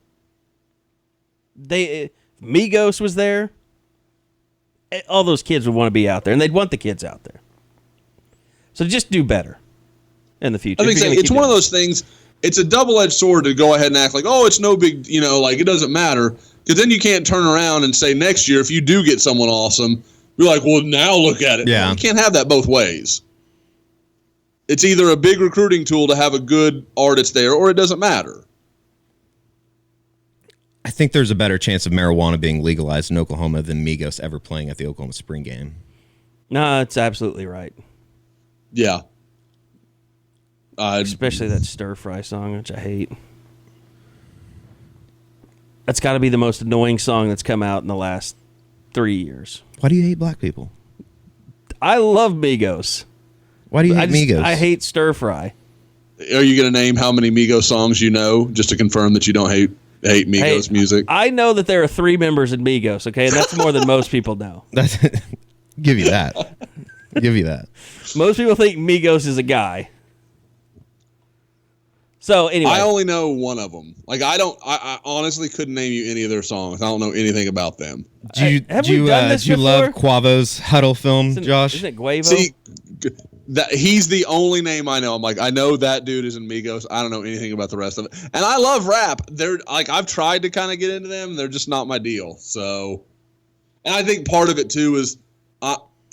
Migos was there. All those kids would want to be out there, and they'd want the kids out there. So just do better in the future.
I think it's one of those things. It's a double-edged sword to go ahead and act like, oh, it's no big, like it doesn't matter. Because then you can't turn around and say next year, if you do get someone awesome, you're like, well, now look at it.
Yeah.
You can't have that both ways. It's either a big recruiting tool to have a good artist there, or it doesn't matter.
I think there's a better chance of marijuana being legalized in Oklahoma than Migos ever playing at the Oklahoma Spring game.
No, it's absolutely right.
Yeah.
Especially that stir fry song, which I hate. That's got to be the most annoying song that's come out in the last 3 years.
Why do you hate black people?
I love Migos.
Why do you hate Migos?
I hate stir fry.
Are you going to name how many Migos songs you know, just to confirm that you don't hate Migos music?
I know that there are 3 members in Migos, okay? And that's more than most people know.
Give you that. Give you that.
Most people think Migos is a guy. So anyway,
I only know one of them. Like I honestly couldn't name you any of their songs. I don't know anything about them.
Do you love Quavo's Huddle film, Josh?
Isn't it Quavo?
See, he's the only name I know. I'm like, I know that dude is in Migos. I don't know anything about the rest of it. And I love rap. They're like, I've tried to kind of get into them. They're just not my deal. So, and I think part of it too is,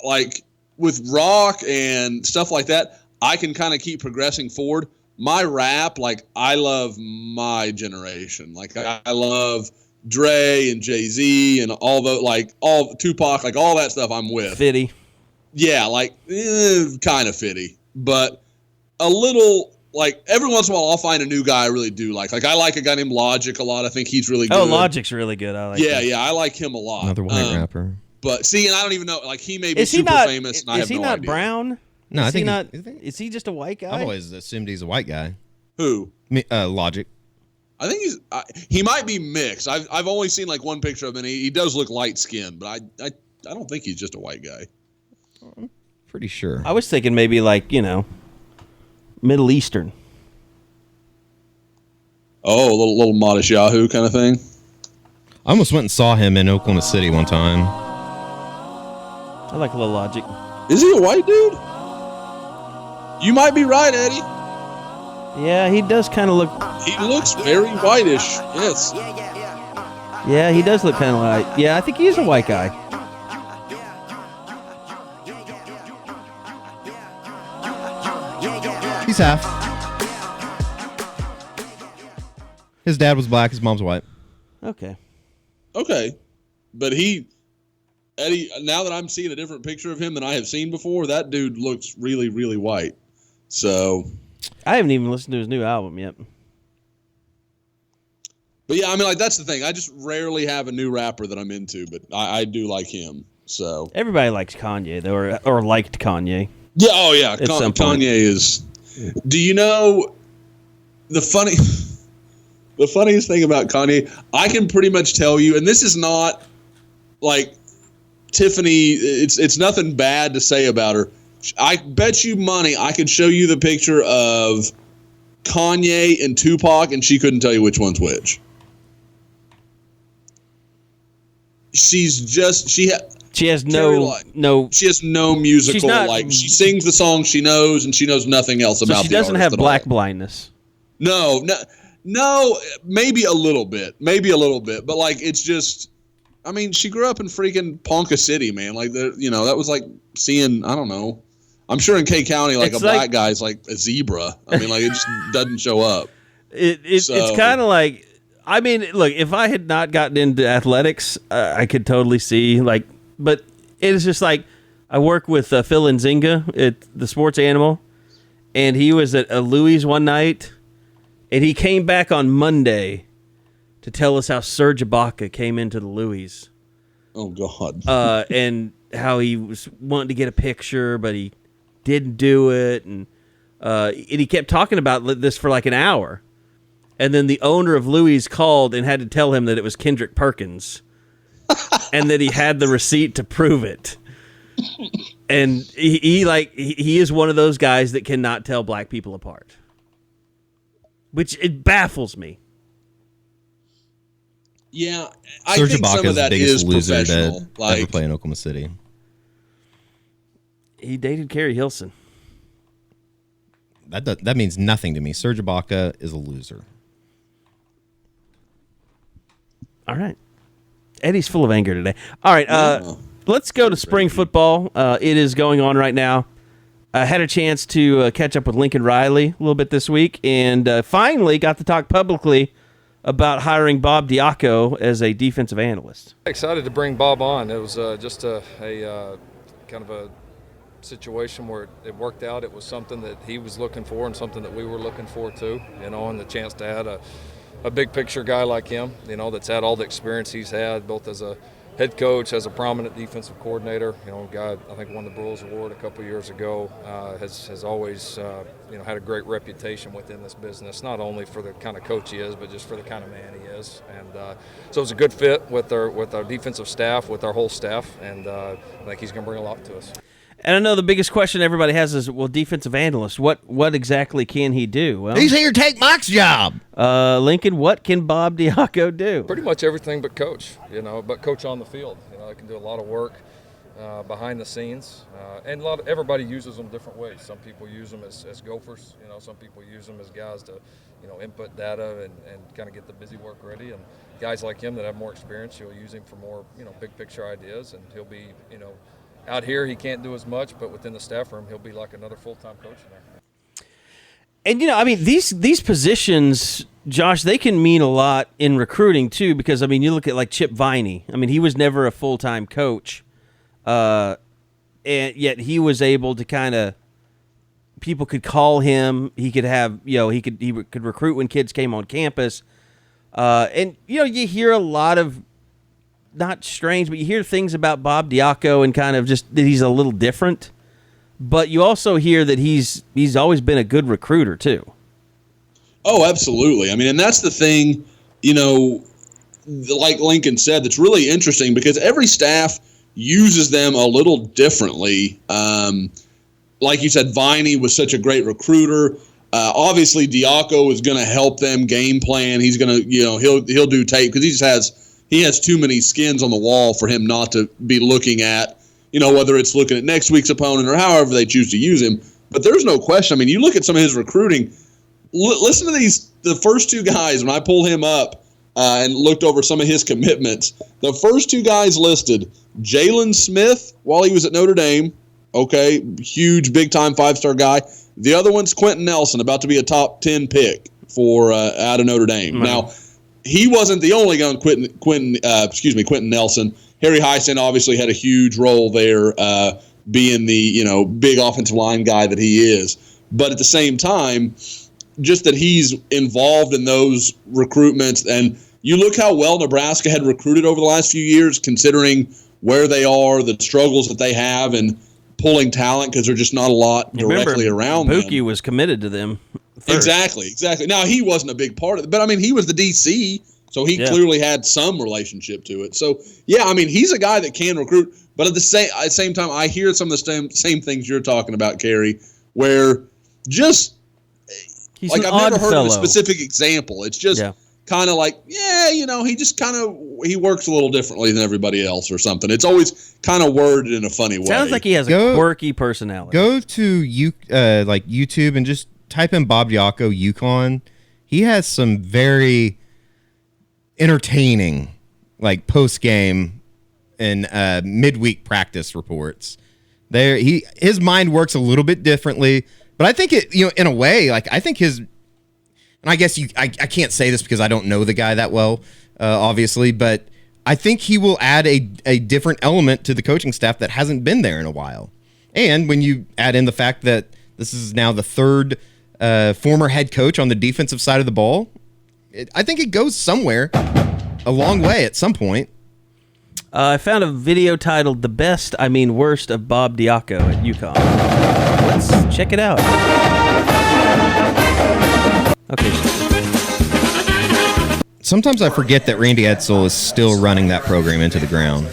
like with rock and stuff like that, I can kind of keep progressing forward. My rap, like I love my generation. Like I love Dre and Jay-Z and all Tupac, like all that stuff I'm with.
Fitty.
Yeah, like kind of fitty, but a little like every once in a while I'll find a new guy I really do like. Like I like a guy named Logic a lot. I think he's really good.
Oh, Logic's really good. I like him.
Yeah, I like him a lot.
Another white rapper.
But see, and I don't even know. Like he may be super famous, and I have no idea.
Is he not brown?
No, I think
Is he just a white guy?
I've always assumed he's a white guy.
Who?
Logic.
I think he might be mixed. I've only seen like one picture of him, and he does look light skinned, but I don't think he's just a white guy.
I'm pretty sure.
I was thinking maybe like Middle Eastern.
Oh, a little modest Yahoo kind of thing.
I almost went and saw him in Oklahoma City one time.
I like a little Logic.
Is he a white dude? You might be right, Eddie.
Yeah, he does kind of look.
He looks very whitish. Yes.
Yeah, he does look kind of like. Yeah, I think he is a white guy.
He's half. His dad was black. His mom's white.
Okay.
But Eddie, now that I'm seeing a different picture of him than I have seen before, that dude looks really, really white. So
I haven't even listened to his new album yet.
But yeah, I mean, like that's the thing. I just rarely have a new rapper that I'm into, but I do like him. So
everybody likes Kanye though, or liked Kanye.
Yeah. Oh yeah. Kanye is. Do you know the funniest thing about Kanye? I can pretty much tell you, and this is not like Tiffany. It's nothing bad to say about her. I bet you money I could show you the picture of Kanye and Tupac, and she couldn't tell you which one's which. She has no musical she sings the song she knows, and she knows nothing else about.
She doesn't have black blindness.
No, maybe a little bit, but like it's just. I mean, she grew up in freaking Ponca City, man. Like that was like seeing. I don't know. I'm sure in K County, like black guy's like a zebra. I mean, like it just doesn't show up.
It's kind of like. I mean, look, if I had not gotten into athletics, I could totally see, but it is just like, I work with Phil Nzinga at the Sports Animal, and he was at a Louis one night, and he came back on Monday to tell us how Serge Ibaka came into the Louis.
Oh, God.
And how he was wanting to get a picture, but he didn't do it, and he kept talking about this for like an hour. And then the owner of Louis called and had to tell him that it was Kendrick Perkins and that he had the receipt to prove it. And he is one of those guys that cannot tell black people apart, which it baffles me.
Yeah, I think some of that is professional.
Ever play in Oklahoma City.
He dated Carey Hilson.
that means nothing to me. Serge Ibaka is a loser.
All right. Eddie's full of anger today. All right, let's go to spring football. It is going on right now. I had a chance to catch up with Lincoln Riley a little bit this week, and finally got to talk publicly about hiring Bob Diaco as a defensive analyst.
Excited to bring Bob on. It was just a kind of a situation where it worked out. It was something that he was looking for and something that we were looking for too, and the chance to add a big picture guy like him, that's had all the experience he's had, both as a head coach, as a prominent defensive coordinator. Guy I think won the Bruins Award a couple years ago. Has always had a great reputation within this business, not only for the kind of coach he is, but just for the kind of man he is. And so it's a good fit with our defensive staff, with our whole staff, and I think he's going to bring a lot to us.
And I know the biggest question everybody has is, well, defensive analyst, what exactly can he do? Well,
He's here to take Mike's job.
Lincoln, what can Bob Diaco do?
Pretty much everything but coach, but coach on the field. I can do a lot of work behind the scenes, and everybody uses them different ways. Some people use them as gophers, some people use them as guys to, input data and kind of get the busy work ready. And guys like him that have more experience, you'll use him for more, big picture ideas, and he'll be, out here, he can't do as much, but within the staff room, he'll be like another full-time coach in there.
And, these positions, Josh, they can mean a lot in recruiting, too, because, you look at, like, Chip Viney. he was never a full-time coach, and yet he was able to kind of – people could call him. He could have – he could recruit when kids came on campus. And, you hear a lot of – not strange, but you hear things about Bob Diaco and kind of just that he's a little different. But you also hear that he's always been a good recruiter too.
Oh, absolutely. And that's the thing, like Lincoln said, that's really interesting because every staff uses them a little differently. Like you said, Viney was such a great recruiter. Obviously, Diaco is going to help them game plan. He's going to, he'll do tape because he has too many skins on the wall for him not to be looking at, whether it's looking at next week's opponent or however they choose to use him. But there's no question. You look at some of his recruiting. Listen to the first two guys when I pulled him up and looked over some of his commitments. The first two guys listed, Jalen Smith while he was at Notre Dame. Okay, huge, big-time five-star guy. The other one's Quentin Nelson, about to be a top 10 pick for out of Notre Dame.
Right.
Now, he wasn't the only guy on Quentin Nelson. Harry Hyson obviously had a huge role there, being the big offensive line guy that he is. But at the same time, just that he's involved in those recruitments, and you look how well Nebraska had recruited over the last few years, considering where they are, the struggles that they have, and pulling talent because there's just not a lot directly around them.
Buki was committed to them. First.
Exactly. Now, he wasn't a big part of it, but, he was the DC, so he clearly had some relationship to it. So, he's a guy that can recruit, but at the same time, I hear some of the same things you're talking about, Carey, where just
he's
like
an
I've never
odd
heard
fellow.
of a specific example. It's just kind of like, he just he works a little differently than everybody else or something. It's always kind of worded in a funny way.
Sounds like he has a quirky personality.
Go to YouTube and just type in Bob Diaco UConn. He has some very entertaining post-game and midweek practice reports. His mind works a little bit differently, but I think it in a way I think his, and I guess I can't say this because I don't know the guy that well, obviously, but I think he will add a different element to the coaching staff that hasn't been there in a while. And when you add in the fact that this is now the third former head coach on the defensive side of the ball, I think it goes somewhere a long way at some point.
I found a video titled "The Best, Worst of Bob Diaco at UConn." Let's check it out. Okay.
Sometimes I forget that Randy Edsel is still running that program into the ground.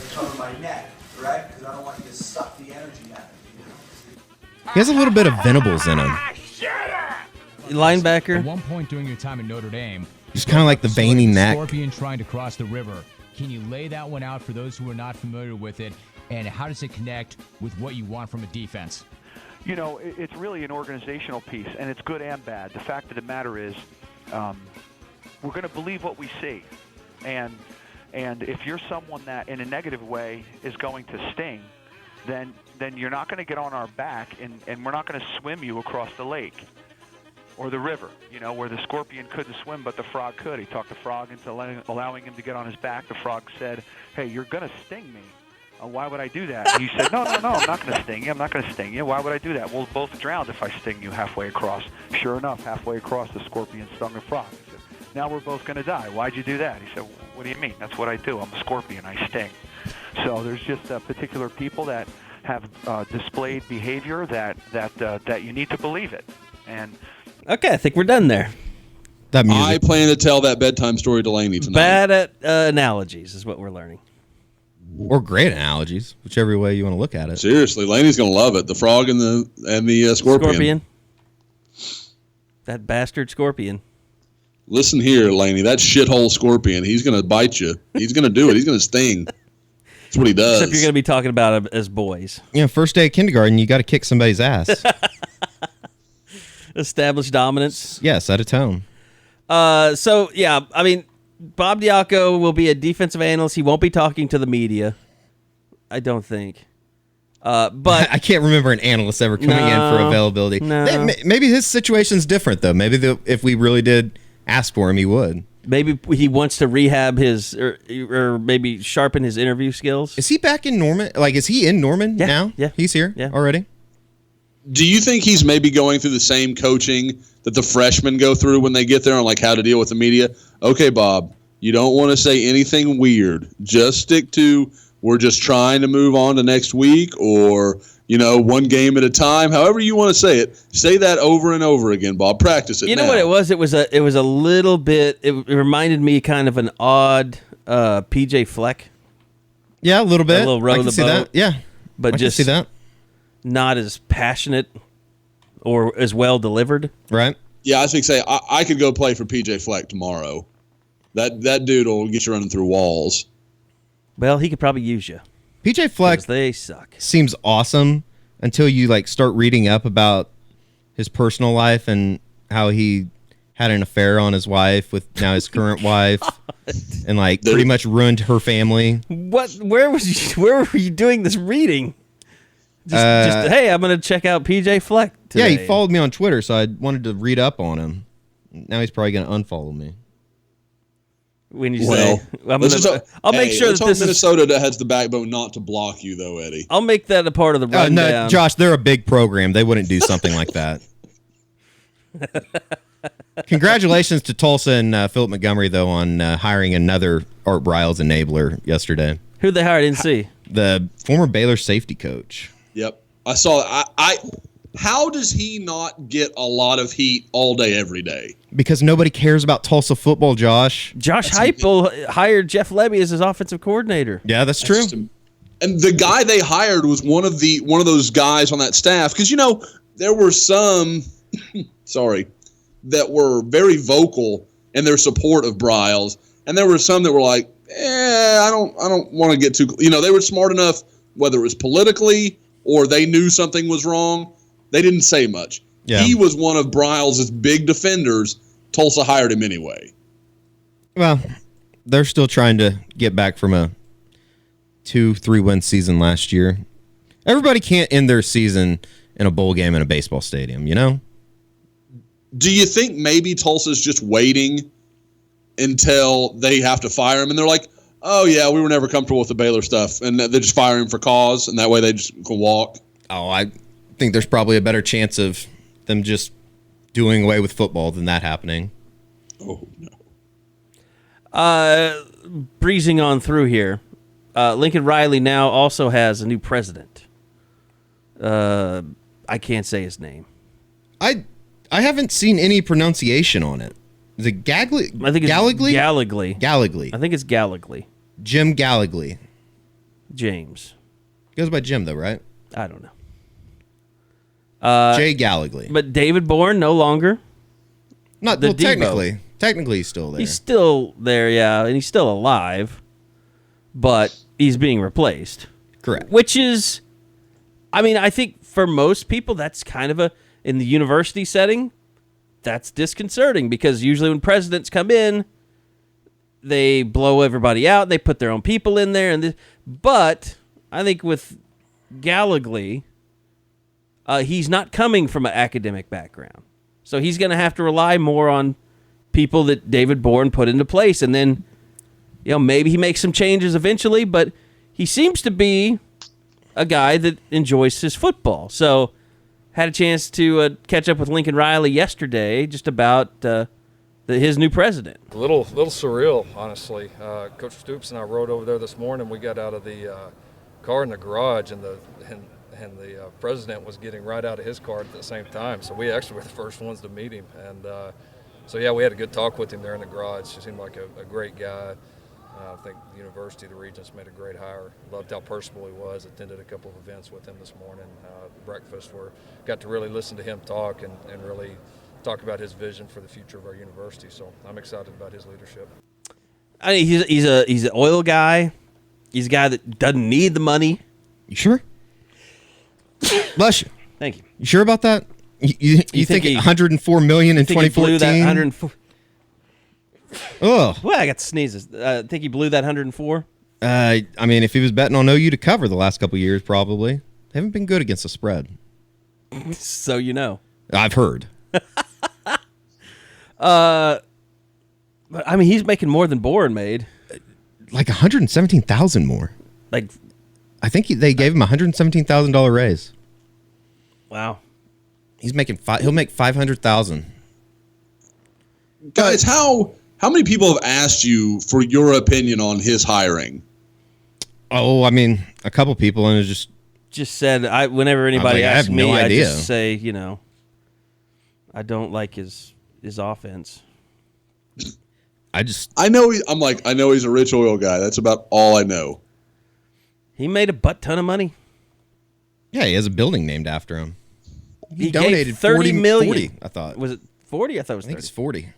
He has a little bit of Venables in him.
Linebacker.
At one point during your time at Notre Dame,
Just kind of like the veiny neck.
Scorpion trying to cross the river. Can you lay that one out for those who are not familiar with it? And how does it connect with what you want from a defense?
it's really an organizational piece, and it's good and bad. The fact of the matter is, we're going to believe what we see, and if you're someone that in a negative way is going to sting, then you're not going to get on our back, and we're not going to swim you across the lake or the river, where the scorpion couldn't swim but the frog could. He talked the frog into allowing him to get on his back. The frog said, "Hey, you're going to sting me. Why would I do that?" And he said, no, I'm not going to sting you. I'm not going to sting you. Why would I do that? We'll both drown if I sting you halfway across. Sure enough, halfway across, the scorpion stung the frog. He said, now we're both going to die. Why'd you do that? He said, what do you mean? That's what I do. I'm a scorpion. I sting. So there's just particular people that have displayed behavior that you need to believe it. And
okay, I think we're done there.
That music.
I plan to tell that bedtime story to Laney tonight.
Bad at analogies is what we're learning.
Or great analogies, whichever way you want to look at it.
Seriously, Laney's going to love it. The frog and the scorpion.
That bastard scorpion.
Listen here, Laney. That shithole scorpion. He's going to bite you. He's going to do it. He's going to sting. That's what he does.
Except you're going to be talking about it as boys.
First day of kindergarten, you got to kick somebody's ass.
Establish dominance.
Yeah, set a tone.
So, yeah, I mean, Bob Diaco will be a defensive analyst. He won't be talking to the media, I don't think. But
I can't remember an analyst ever coming in for availability.
No.
Maybe his situation's different, though. Maybe if we really did ask for him, he would.
Maybe he wants to rehab his or maybe sharpen his interview skills.
Is he back in Norman? Like, is he in Norman now?
Yeah.
He's here already?
Do you think he's maybe going through the same coaching that the freshmen go through when they get there on like how to deal with the media? Okay, Bob, you don't want to say anything weird. Just stick to we're just trying to move on to next week or, one game at a time. However you want to say it, say that over and over again, Bob. Practice it.
You know what it was? It was a little bit. It reminded me kind of an odd PJ Fleck.
Yeah, a little bit.
A little row
I
the
can see
boat.
that. Yeah,
but
I
just
can see that.
Not as passionate or as well delivered.
Right.
Yeah, I was going to say I could go play for PJ Fleck tomorrow. That dude will get you running through walls.
Well, he could probably use you.
PJ Fleck
they suck.
Seems awesome until you start reading up about his personal life and how he had an affair on his wife with now his current wife and pretty much ruined her family.
What? Where were you doing this reading? Just hey, I'm gonna check out PJ Fleck today.
Yeah, he followed me on Twitter, so I wanted to read up on him. Now he's probably gonna unfollow me.
When you say, I'll make sure that this
Minnesota that has the backbone not to block you, though, Eddie.
I'll make that a part of the rundown.
No, Josh, they're a big program. They wouldn't do something like that. Congratulations to Tulsa and Philip Montgomery, though, on hiring another Art Briles enabler yesterday.
Who they hired? I didn't see.
The former Baylor safety coach.
Yep, I saw. How does he not get a lot of heat all day, every day?
Because nobody cares about Tulsa football, Josh.
Josh Heupel hired Jeff Lebby as his offensive coordinator.
Yeah, that's true.
And the guy they hired was one of those guys on that staff. Because there were some, that were very vocal in their support of Briles, and there were some that were like, I don't want to get too. They were smart enough, whether it was politically or they knew something was wrong. They didn't say much. Yeah. He was one of Briles' big defenders. Tulsa hired him anyway.
Well, they're still trying to get back from a 2-3 win season last year. Everybody can't end their season in a bowl game in a baseball stadium,
Do you think maybe Tulsa's just waiting until they have to fire him? And they're like, oh, yeah, we were never comfortable with the Baylor stuff. And they just fire him for cause, and that way they just can walk.
Oh, I think there's probably a better chance of them just doing away with football than that happening.
Oh, no.
Breezing on through here, Lincoln Riley now also has a new president. I can't say his name.
I haven't seen any pronunciation on it. Is it Gagley?
I think it's
Gallagly?
Gallagly. I think it's Gallagly.
Jim Gallagly.
James.
Goes by Jim, though, right?
I don't know.
Jay Gallagly.
But David Bourne no longer.
Not well, technically. Technically, he's still there.
He's still there, yeah, and he's still alive, but he's being replaced.
Correct.
Which is, I think for most people, that's kind of in the university setting, that's disconcerting because usually when presidents come in, they blow everybody out. They put their own people in there. But I think with Gallagly, he's not coming from an academic background. So he's going to have to rely more on people that David Bourne put into place. And then, maybe he makes some changes eventually, but he seems to be a guy that enjoys his football. So had a chance to catch up with Lincoln Riley yesterday just about his new president.
A little surreal, honestly. Coach Stoops and I rode over there this morning. We got out of the car in the garage, and the president was getting right out of his car at the same time. So we actually were the first ones to meet him. And we had a good talk with him there in the garage. He seemed like a great guy. I think the university, the Regents, made a great hire. Loved how personable he was. Attended a couple of events with him this morning. Breakfast where got to really listen to him talk and really talk about his vision for the future of our university. So I'm excited about his leadership.
I mean, he's an oil guy. He's a guy that doesn't need the money.
You sure? Bless you.
Thank you.
You sure about that? You think $104 million in 2014?
Blew that 104?
Oh,
well, I got sneezes. I think he blew that 104.
I mean, if he was betting on OU to cover the last couple of years, probably they haven't been good against the spread.
So
I've heard.
But I mean, he's making more than Bourne made.
Like $117,000 more.
Like,
I think they gave him a $117,000 raise.
Wow.
He's making he'll make $500,000.
Guys, how many people have asked you for your opinion on his hiring?
Oh, I mean, a couple people, and it
just said whenever anybody asks me, I just say, I don't like his offense.
I know he's a rich oil guy. That's about all I know.
He made a butt ton of money.
Yeah, he has a building named after him.
He
donated
gave $30 million.
40, I thought.
Was it 40? I thought it was 30.
I think it's 40.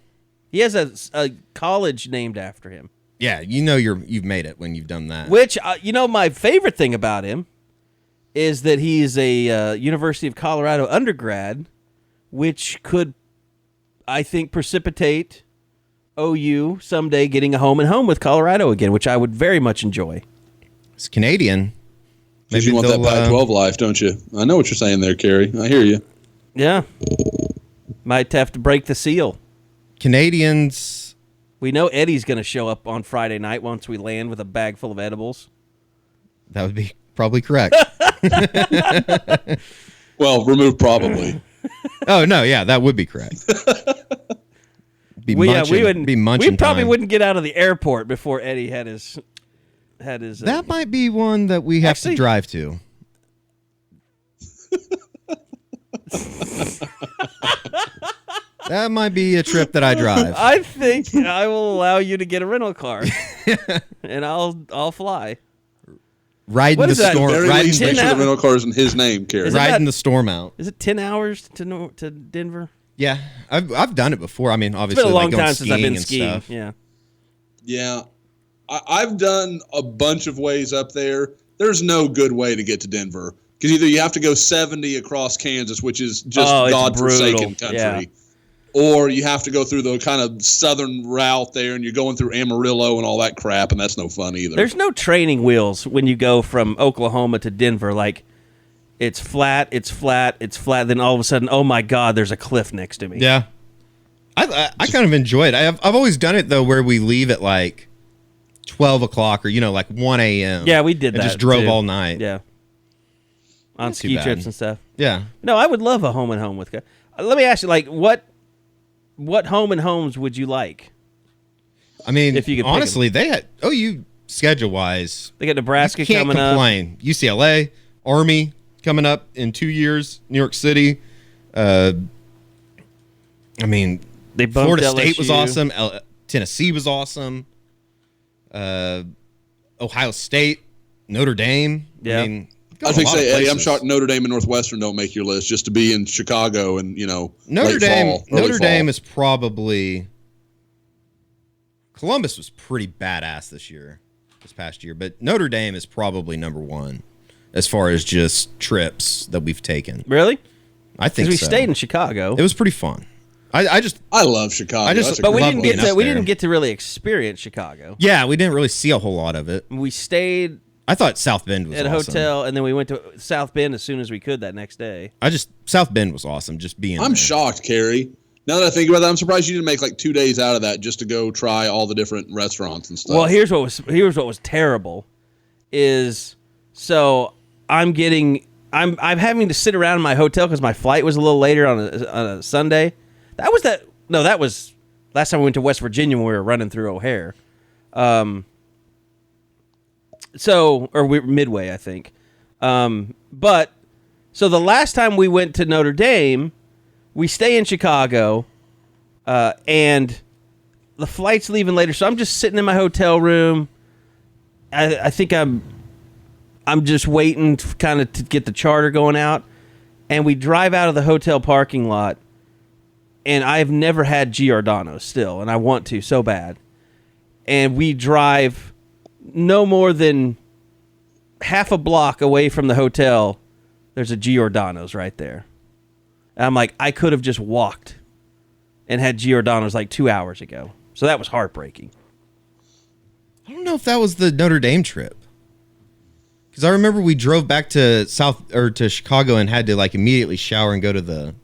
He has a college named after him.
Yeah, you've made it when you've done that.
Which, my favorite thing about him is that he is a University of Colorado undergrad, which could, I think, precipitate OU someday getting a home and home with Colorado again, which I would very much enjoy.
It's Canadian.
Maybe you want that Pac-12 life, don't you? I know what you're saying there, Carey. I hear you.
Yeah. Might have to break the seal.
Canadians.
We know Eddie's going to show up on Friday night once we land with a bag full of edibles.
That would be probably correct.
Well, remove probably.
Oh, no, yeah, that would be correct.
We probably wouldn't get out of the airport before Eddie had his.
That might be one that we have to drive to. That might be a trip that I drive.
I think I will allow you to get a rental car, and I'll fly.
Riding the storm.
Make sure the rental car is in his name, Carey.
Riding the storm out.
Is it 10 hours to Denver?
Yeah, I've done it before. I mean, obviously,
it's been a long time since I've been skiing.
Stuff.
Yeah. I've done a bunch of ways up there. There's no good way to get to Denver because either you have to go 70 across Kansas, which is just godforsaken country, or you have to go through the kind of southern route there, and you're going through Amarillo and all that crap, and that's no fun either.
There's no training wheels when you go from Oklahoma to Denver. Like, it's flat, then all of a sudden, oh my God, there's a cliff next to me.
Yeah. I kind of enjoy it. I've always done it, though, where we leave at like 12 o'clock or, like 1 a.m.
Yeah, we did that.
And just drove all night.
Yeah. On ski trips and stuff.
Yeah.
No, I would love a home and home with guys. Let me ask you, like, what home and homes would you like?
I mean,
if you could
honestly, they had OU schedule-wise.
They got Nebraska coming up.
Can't complain. UCLA, Army coming up in 2 years, New York City. I mean, Florida State was awesome. Tennessee was awesome. Ohio State, Notre Dame.
Yeah.
I mean,
I was going to say, Eddie, I'm shocked Notre Dame and Northwestern don't make your list just to be in Chicago and,
Notre Dame is probably – Columbus was pretty badass this past year, but Notre Dame is probably number one. as far as just trips that we've taken.
Really?
I think
Because
so.
we stayed in Chicago.
It was pretty fun. I
love Chicago.
But we
love
didn't
being
get to
up
we
there.
didn't get to really experience Chicago.
Yeah, we didn't really see a whole lot of it.
We stayed
I thought South Bend was
at a
awesome.
hotel, and then we went to South Bend as soon as we could that next day.
South Bend was awesome, just being
I'm
there.
shocked, Carey. Now that I think about that, I'm surprised you didn't make like 2 days out of that just to go try all the different restaurants and stuff.
Well, here's what was terrible is so I'm having to sit around in my hotel because my flight was a little later on a Sunday. That was last time we went to West Virginia when we were running through O'Hare. Or we were Midway, I think. But so the last time we went to Notre Dame, we stay in Chicago, and the flight's leaving later. So I'm just sitting in my hotel room. I think I'm just waiting kind of to get the charter going out, and we drive out of the hotel parking lot. And I've never had Giordano's still, and I want to so bad. And we drive no more than half a block away from the hotel. There's a Giordano's right there. And I'm like, I could have just walked and had Giordano's like 2 hours ago. So that was heartbreaking.
I don't know if that was the Notre Dame trip. Because I remember we drove back to to Chicago and had to like immediately shower and go to the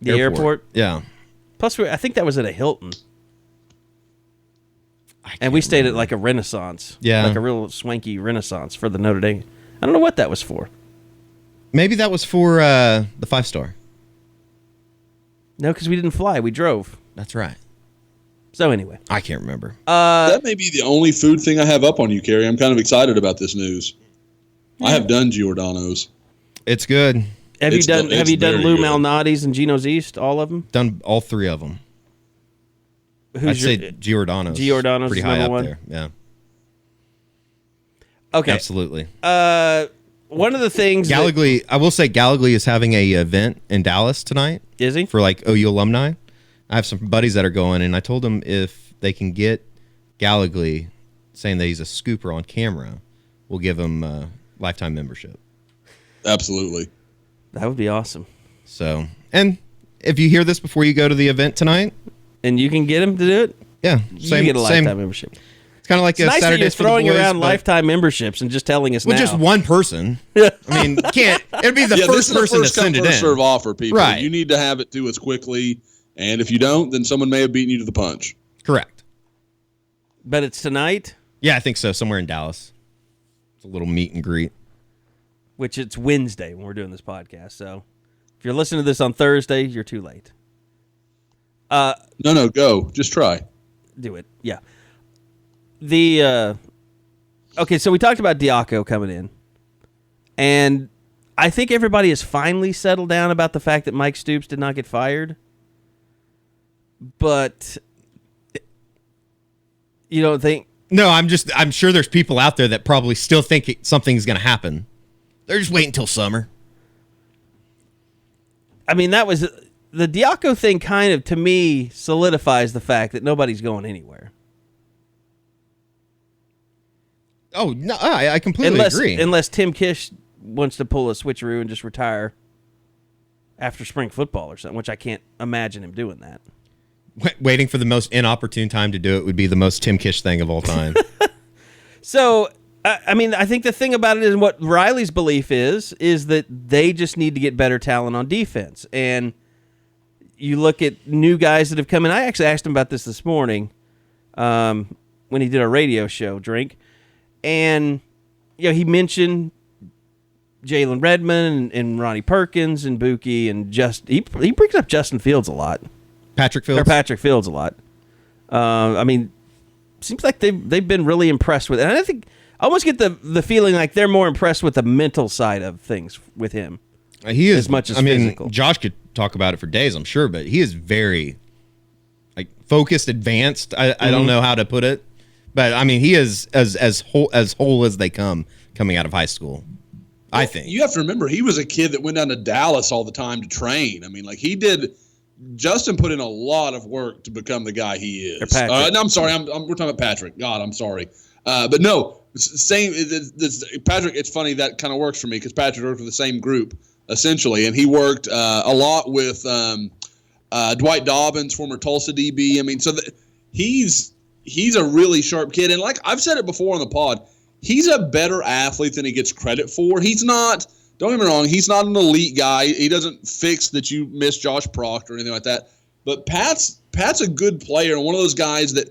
airport.
Yeah.
Plus, I think that was at a Hilton. And we stayed at like a Renaissance.
Yeah.
Like a real swanky Renaissance for the Notre Dame. I don't know what that was for.
Maybe that was for the 5-star.
No, because we didn't fly. We drove.
That's right.
So anyway.
I can't remember.
That may be the only food thing I have up on you, Carey. I'm kind of excited about this news. I have done Giordano's.
It's good.
Have you done Lou
very good.
Malnati's and Gino's East, all of them?
Done all 3 of them. I'd say Giordano's.
Giordano's
pretty
is
high
number
up
one?
there. Yeah.
Okay.
Absolutely.
One of the things
I will say Gallagly is having a event in Dallas tonight
is he?
for like OU alumni. I have some buddies that are going, and I told them if they can get Gallagly saying that he's a scooper on camera, we'll give him a lifetime membership.
Absolutely.
That would be awesome.
So, and if you hear this before you go to the event tonight,
and you can get him to do it,
yeah,
you get a lifetime membership.
It's kind of like
It's
a
nice that
Saturday
you're
for the
throwing
boys,
around
but
lifetime memberships and just telling us
with
now.
just one person. I mean, it'd be the
This
first
is a
person to
first come,
send it
first
in.
serve offer, people.
Right.
You need to have it to us quickly, and if you don't, then someone may have beaten you to the punch.
Correct.
But it's tonight,
Yeah, I think so. Somewhere in Dallas. It's a little meet and greet.
which it's Wednesday when we're doing this podcast. So if you're listening to this on Thursday, you're too late.
No, go. Just try.
Do it. Yeah. Okay, so we talked about Diaco coming in. And I think everybody has finally settled down about the fact that Mike Stoops did not get fired. But you don't think...
No, I'm sure there's people out there that probably still think something's going to happen. They're just waiting until summer.
I mean, that was... The Diaco thing kind of, to me, solidifies the fact that nobody's going anywhere.
Oh, no, I completely agree.
Unless Tim Kish wants to pull a switcheroo and just retire after spring football or something, which I can't imagine him doing that.
Waiting for the most inopportune time to do it would be the most Tim Kish thing of all time.
So, I mean, I think the thing about it is what Riley's belief is that they just need to get better talent on defense. And you look at new guys that have come in. I actually asked him about this morning when he did a radio show, Drink. And, you know, he mentioned Jalen Redmond and Ronnie Perkins and Buki and he brings up Justin Fields a lot.
Patrick Fields?
Or Patrick Fields a lot. I mean, seems like they've been really impressed with it. And I think I almost get the feeling like they're more impressed with the mental side of things with him.
He is
as much as physical.
Josh could talk about it for days, I'm sure, but he is very focused, advanced. I don't know how to put it, but I mean, he is as whole as they coming out of high school. I think
You have to remember, he was a kid that went down to Dallas all the time to train. I mean, he did Justin put in a lot of work to become the guy he is.
Or Patrick.
No, I'm sorry. We're talking about Patrick. God, I'm sorry. But no, same. Patrick. It's funny that kind of works for me because Patrick worked with the same group essentially, and he worked a lot with Dwight Dobbins, former Tulsa DB. I mean, so he's a really sharp kid, and like I've said it before on the pod, he's a better athlete than he gets credit for. He's not. Don't get me wrong. He's not an elite guy. He doesn't fix that you miss Josh Proctor or anything like that. But Pat's a good player and one of those guys that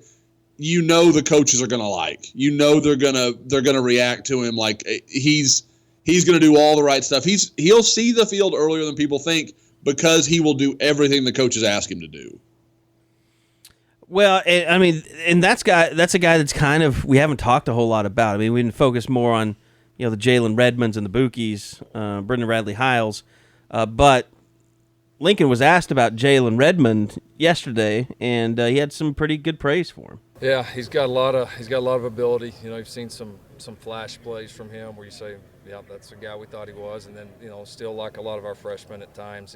the coaches are gonna like. They're gonna react to him like he's gonna do all the right stuff. He'll see the field earlier than people think because he will do everything the coaches ask him to do.
Well, I mean, and that's a guy that's kind of we haven't talked a whole lot about. I mean, we didn't focus more on the Jalen Redmonds and the Bookies, Brendan Radley-Hiles, but Lincoln was asked about Jalen Redmond yesterday, and he had some pretty good praise for him.
Yeah, he's got a lot of ability. You've seen some flash plays from him where you say, yeah, that's the guy we thought he was, and then still like a lot of our freshmen at times,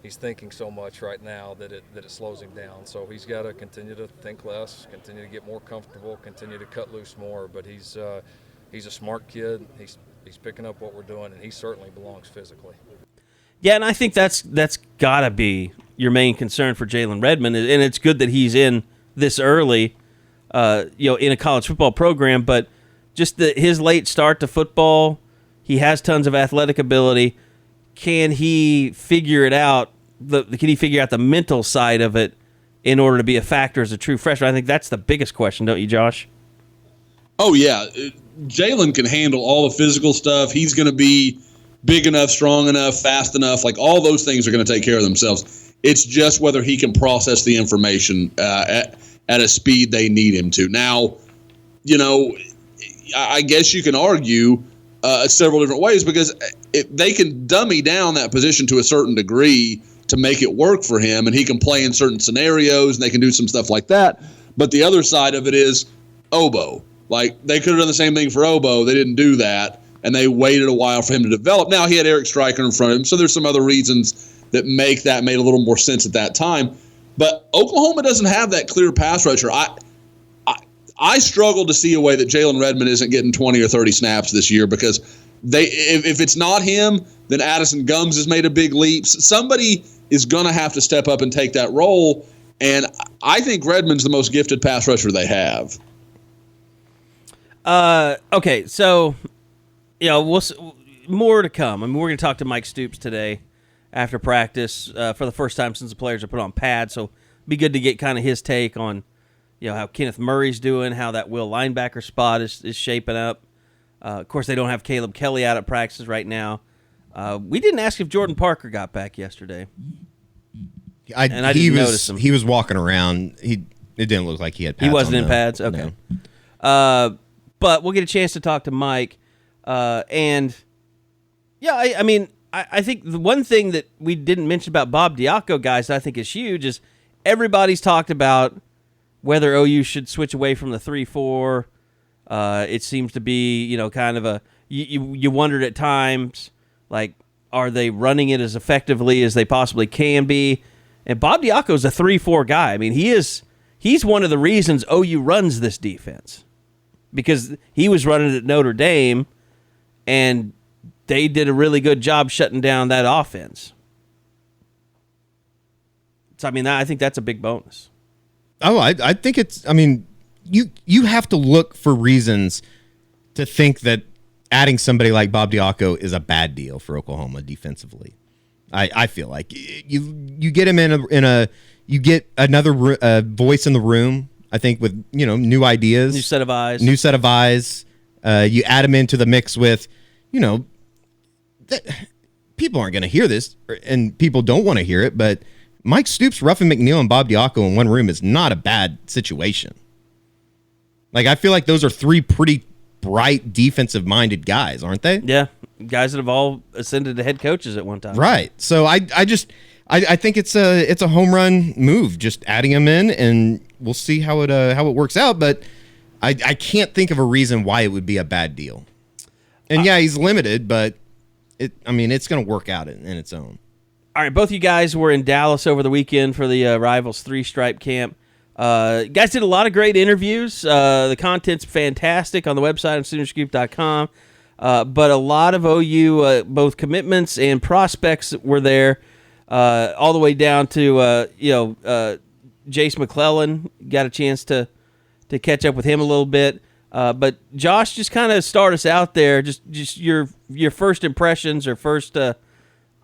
he's thinking so much right now that it slows him down. So he's got to continue to think less, continue to get more comfortable, continue to cut loose more. But he's a smart kid. He's picking up what we're doing, and he certainly belongs physically.
Yeah, and I think that's got to be your main concern for Jalen Redmond, and it's good that he's in this early, in a college football program. But just his late start to football, he has tons of athletic ability. Can he figure it out? Can he figure out the mental side of it in order to be a factor as a true freshman? I think that's the biggest question, don't you, Josh?
Oh yeah, Jalen can handle all the physical stuff. He's going to be big enough, strong enough, fast enough. Like all those things are going to take care of themselves. It's just whether he can process the information at a speed they need him to. Now, I guess you can argue several different ways because they can dummy down that position to a certain degree to make it work for him, and he can play in certain scenarios, and they can do some stuff like that. But the other side of it is Obo. Like, they could have done the same thing for Obo. They didn't do that, and they waited a while for him to develop. Now, he had Eric Stryker in front of him, so there's some other reasons that made a little more sense at that time. But Oklahoma doesn't have that clear pass rusher. I struggle to see a way that Jalen Redmond isn't getting 20 or 30 snaps this year because if it's not him, then Addison Gums has made a big leap. Somebody is going to have to step up and take that role, and I think Redmond's the most gifted pass rusher they have.
Okay, so more to come. I mean, we're going to talk to Mike Stoops today after practice for the first time since the players are put on pads. So it'd be good to get kind of his take on how Kenneth Murray's doing, how that Will linebacker spot is shaping up. Of course, they don't have Caleb Kelly out at practices right now. We didn't ask if Jordan Parker got back yesterday. I didn't notice him.
He was walking around. It didn't look like he had pads.
He wasn't in pads? Okay. No. But we'll get a chance to talk to Mike. I think the one thing that we didn't mention about Bob Diaco, guys, that I think is huge is everybody's talked about whether OU should switch away from the 3-4. It seems to be, kind of you wondered at times, like, are they running it as effectively as they possibly can be? And Bob Diaco's a 3-4 guy. I mean, he's one of the reasons OU runs this defense. Because he was running at Notre Dame, and they did a really good job shutting down that offense. So, I mean, I think that's a big bonus.
Oh, I think it's – I mean, you have to look for reasons to think that adding somebody like Bob Diaco is a bad deal for Oklahoma defensively. I feel like you get him you get another voice in the room. I think with new ideas,
new set of eyes.
You add him into the mix with, people aren't going to hear this, and people don't want to hear it. But Mike Stoops, Ruffin McNeil, and Bob Diaco in one room is not a bad situation. Like, I feel like those are three pretty bright defensive-minded guys, aren't they?
Yeah, guys that have all ascended to head coaches at one time.
Right. So I think it's a home run move, just adding him in, and we'll see how it works out. But I can't think of a reason why it would be a bad deal. And yeah, he's limited, but it's going to work out in its own.
All right, both you guys were in Dallas over the weekend for the Rivals 3-Stripe Camp. Guys did a lot of great interviews. The content's fantastic on the website on Soonerscoop.com. But a lot of OU, both commitments and prospects were there, all the way down to, Jace McClellan. Got a chance to catch up with him a little bit. But Josh, just kind of start us out there. Just your first impressions or first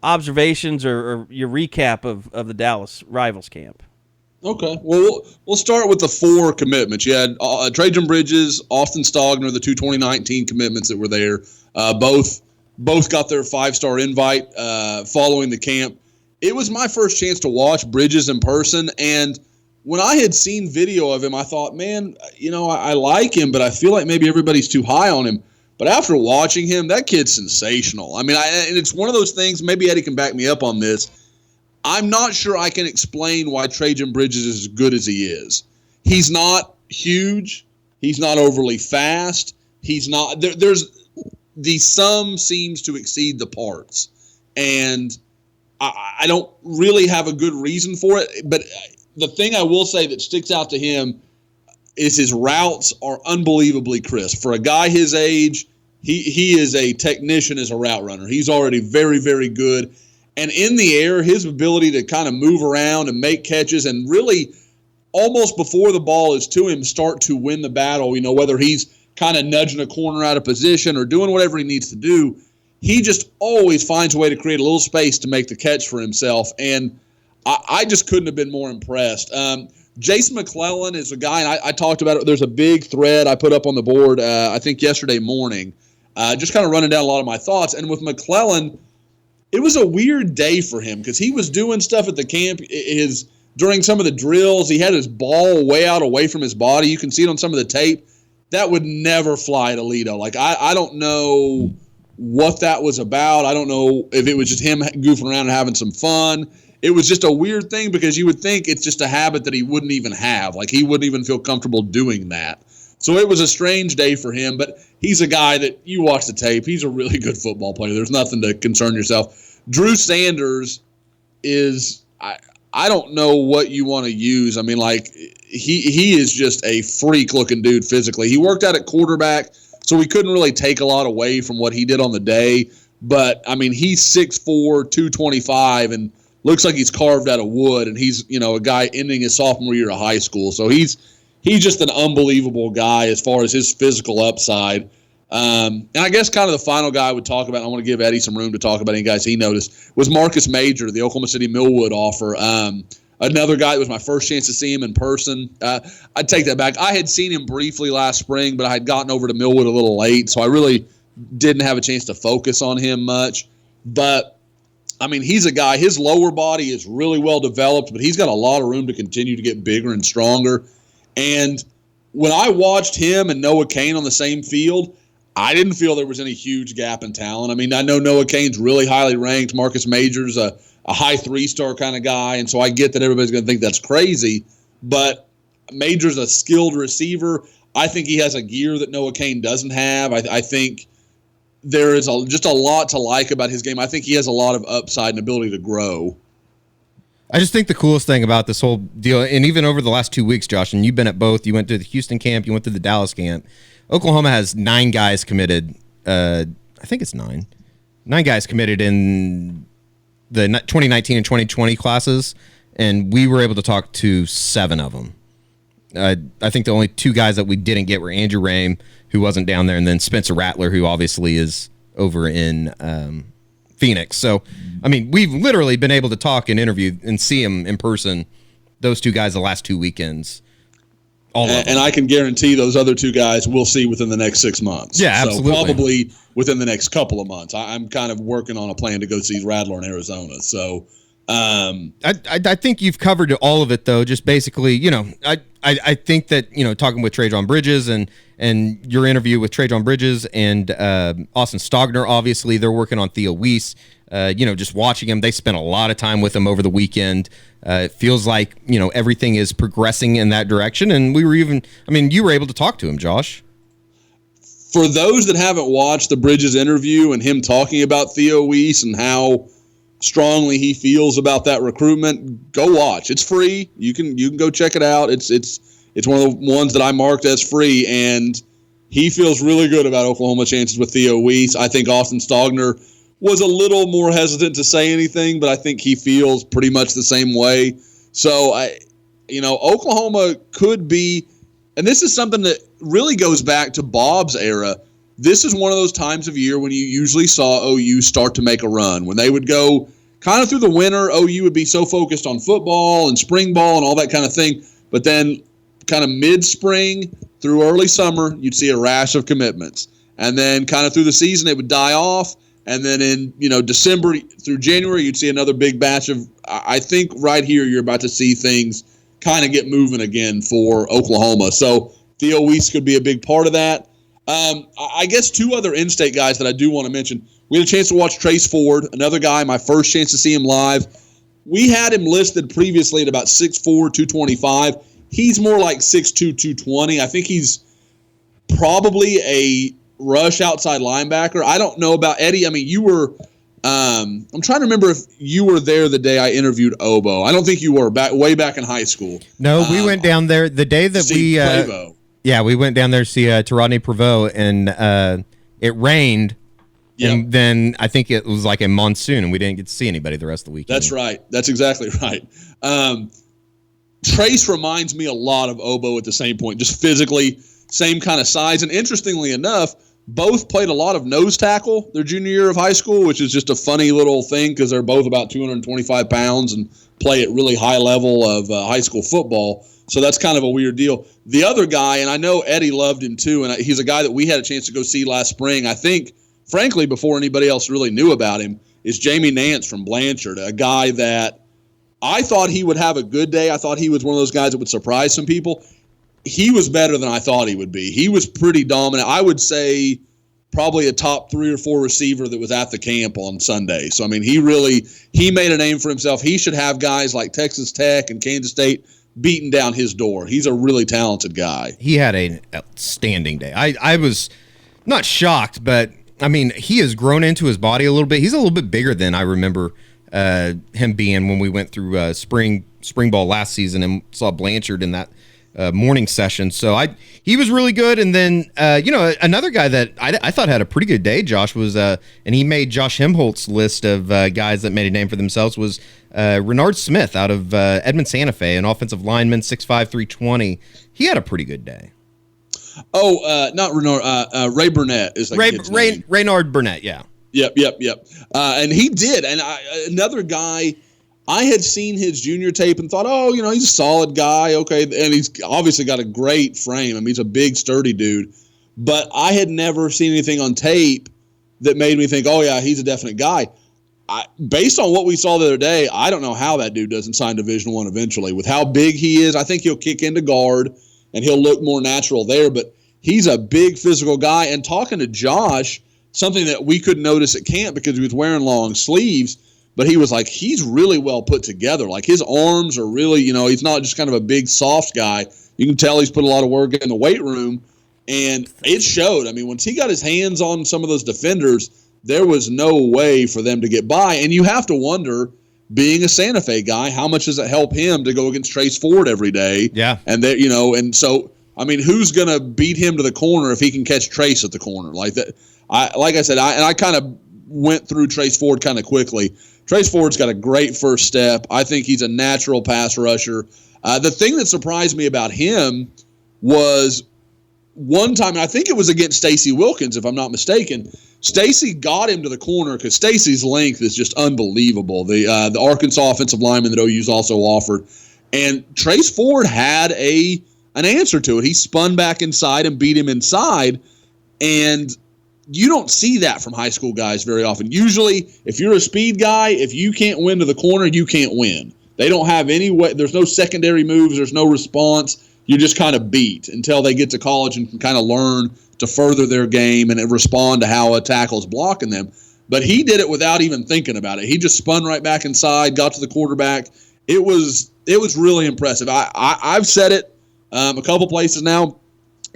observations or your recap of the Dallas Rivals Camp.
Okay. Well, we'll start with the 4 commitments. You had Trajan Bridges, Austin Stogner, the 2 2019 commitments that were there. Both got their 5-star invite following the camp. It was my first chance to watch Bridges in person, and when I had seen video of him, I thought, man, I like him, but I feel like maybe everybody's too high on him. But after watching him, that kid's sensational. I mean, and it's one of those things, maybe Eddie can back me up on this. I'm not sure I can explain why Trajan Bridges is as good as he is. He's not huge. He's not overly fast. He's not – there's the sum seems to exceed the parts. And I don't really have a good reason for it. But the thing I will say that sticks out to him is his routes are unbelievably crisp. For a guy his age, he is a technician as a route runner. He's already very, very good. And in the air, his ability to kind of move around and make catches and really almost before the ball is to him start to win the battle, whether he's kind of nudging a corner out of position or doing whatever he needs to do, he just always finds a way to create a little space to make the catch for himself. And I just couldn't have been more impressed. Jace McClellan is a guy, and I talked about it. There's a big thread I put up on the board, I think yesterday morning, just kind of running down a lot of my thoughts. And with McClellan, it was a weird day for him because he was doing stuff at the camp. During some of the drills, he had his ball way out away from his body. You can see it on some of the tape. That would never fly at Alito. Like, I don't know what that was about. I don't know if it was just him goofing around and having some fun. It was just a weird thing because you would think it's just a habit that he wouldn't even have. Like, he wouldn't even feel comfortable doing that. So it was a strange day for him, but he's a guy that you watch the tape. He's a really good football player. There's nothing to concern yourself. Drew Sanders is I don't know what you want to use. I mean, like, he is just a freak-looking dude physically. He worked out at quarterback, so we couldn't really take a lot away from what he did on the day. But, I mean, he's 6'4", 225, and looks like he's carved out of wood, and he's, a guy ending his sophomore year of high school. So he's just an unbelievable guy as far as his physical upside. And I guess kind of the final guy I would talk about, and I want to give Eddie some room to talk about any guys he noticed, was Marcus Major, the Oklahoma City Millwood offer. Another guy that was my first chance to see him in person. I'd take that back. I had seen him briefly last spring, but I had gotten over to Millwood a little late, so I really didn't have a chance to focus on him much. But, I mean, he's a guy, his lower body is really well developed, but he's got a lot of room to continue to get bigger and stronger. And when I watched him and Noah Cain on the same field, I didn't feel there was any huge gap in talent. I mean, I know Noah Cain's really highly ranked. Marcus Major's a high 3-star kind of guy, and so I get that everybody's going to think that's crazy. But Major's a skilled receiver. I think he has a gear that Noah Cain doesn't have. I think there is just a lot to like about his game. I think he has a lot of upside and ability to grow.
I just think the coolest thing about this whole deal, and even over the last 2 weeks, Josh, and you've been at both. You went to the Houston camp, you went to the Dallas camp. Oklahoma has 9 guys committed. I think it's 9. 9 guys committed in the 2019 and 2020 classes, and we were able to talk to 7 of them. I think the only 2 guys that we didn't get were Andrew Rame, who wasn't down there, and then Spencer Rattler, who obviously is over in Phoenix. So, I mean, we've literally been able to talk and interview and see him in person, those 2 guys, the last 2 weekends.
And I can guarantee those other 2 guys we'll see within the next 6 months.
Yeah, absolutely.
So probably within the next couple of months. I'm kind of working on a plan to go see Rattler in Arizona. So
I think you've covered all of it, though. Just basically, I think that, talking with Trajan Bridges and your interview with Trajan Bridges and Austin Stogner, obviously, they're working on Theo Wease. Just watching him, they spent a lot of time with him over the weekend. It feels like, everything is progressing in that direction. And you were able to talk to him, Josh. For
those that haven't watched the Bridges interview and him talking about Theo Wease and how strongly he feels about that recruitment, go watch. It's free. You can go check it out. It's one of the ones that I marked as free, and he feels really good about Oklahoma's chances with Theo Wease. I think Austin Stogner was a little more hesitant to say anything, but I think he feels pretty much the same way. So Oklahoma could be, and this is something that really goes back to Bob's era. This is one of those times of year when you usually saw OU start to make a run. When they would go kind of through the winter, OU would be so focused on football and spring ball and all that kind of thing. But then kind of mid-spring through early summer, you'd see a rash of commitments. And then kind of through the season, it would die off. And then in December through January, you'd see another big batch of – I think right here you're about to see things kind of get moving again for Oklahoma. So Theo Wease could be a big part of that. I guess two other in-state guys that I do want to mention. We had a chance to watch Trace Ford, another guy, my first chance to see him live. We had him listed previously at about 6'4", 225. He's more like 6'2", 220. I think he's probably a rush outside linebacker. I don't know about Eddie. I mean, you were I'm trying to remember if you were there the day I interviewed Obo. I don't think you were, way back in high school.
No, we went down there the day that we yeah, we went down there to see Rodney Prevost, and it rained. Yep. And then I think it was like a monsoon, and we didn't get to see anybody the rest of the weekend.
That's right. That's exactly right. Trace reminds me a lot of Obo at the same point, just physically, same kind of size. And interestingly enough, both played a lot of nose tackle their junior year of high school, which is just a funny little thing because they're both about 225 pounds and play at really high level of high school football. So that's kind of a weird deal. The other guy, and I know Eddie loved him too, and he's a guy that we had a chance to go see last spring, I think, frankly, before anybody else really knew about him, is Jamie Nance from Blanchard, a guy that I thought he would have a good day. I thought he was one of those guys that would surprise some people. He was better than I thought he would be. He was pretty dominant. I would say probably a top 3 or 4 receiver that was at the camp on Sunday. So, I mean, he made a name for himself. He should have guys like Texas Tech and Kansas State beating down his door. He's a really talented guy.
He had an outstanding day. I was not shocked, but, I mean, he has grown into his body a little bit. He's a little bit bigger than I remember him being when we went through spring ball last season and saw Blanchard in that morning session. So he was really good. And then, another guy that I thought had a pretty good day, Josh, was, and he made Josh Hemholtz's list of guys that made a name for themselves, was Renard Smith out of Edmond Santa Fe, an offensive lineman, 6'5", 320. He had a pretty good day.
Oh, not Renard, Ray Burnett is like
Raynard Burnett, yeah.
Yep. And he did. And another guy, I had seen his junior tape and thought, he's a solid guy. Okay. And he's obviously got a great frame. I mean, he's a big, sturdy dude. But I had never seen anything on tape that made me think, oh, yeah, he's a definite guy. Based on what we saw the other day, I don't know how that dude doesn't sign Division I eventually. With how big he is, I think he'll kick into guard and he'll look more natural there. But he's a big physical guy. And talking to Josh, something that we couldn't notice at camp because he was wearing long sleeves, but he was like, he's really well put together. Like his arms are really, he's not just kind of a big soft guy. You can tell he's put a lot of work in the weight room, and it showed. I mean, once he got his hands on some of those defenders, there was no way for them to get by. And you have to wonder, being a Santa Fe guy, how much does it help him to go against Trace Ford every day?
Yeah.
And that, and so, I mean, who's going to beat him to the corner if he can catch Trace at the corner like that? Like I said, I kind of went through Trace Ford kind of quickly. Trace Ford's got a great first step. I think he's a natural pass rusher. The thing that surprised me about him was one time, and I think it was against Stacy Wilkins, if I'm not mistaken, Stacy got him to the corner because Stacy's length is just unbelievable. The Arkansas offensive lineman that OU's also offered. And Trace Ford had an answer to it. He spun back inside and beat him inside. And you don't see that from high school guys very often. Usually, if you're a speed guy, if you can't win to the corner, you can't win. They don't have any way. There's no secondary moves. There's no response. You just kind of beat until they get to college and can kind of learn to further their game and respond to how a tackle's blocking them. But he did it without even thinking about it. He just spun right back inside, got to the quarterback. It was really impressive. I've said it a couple places now.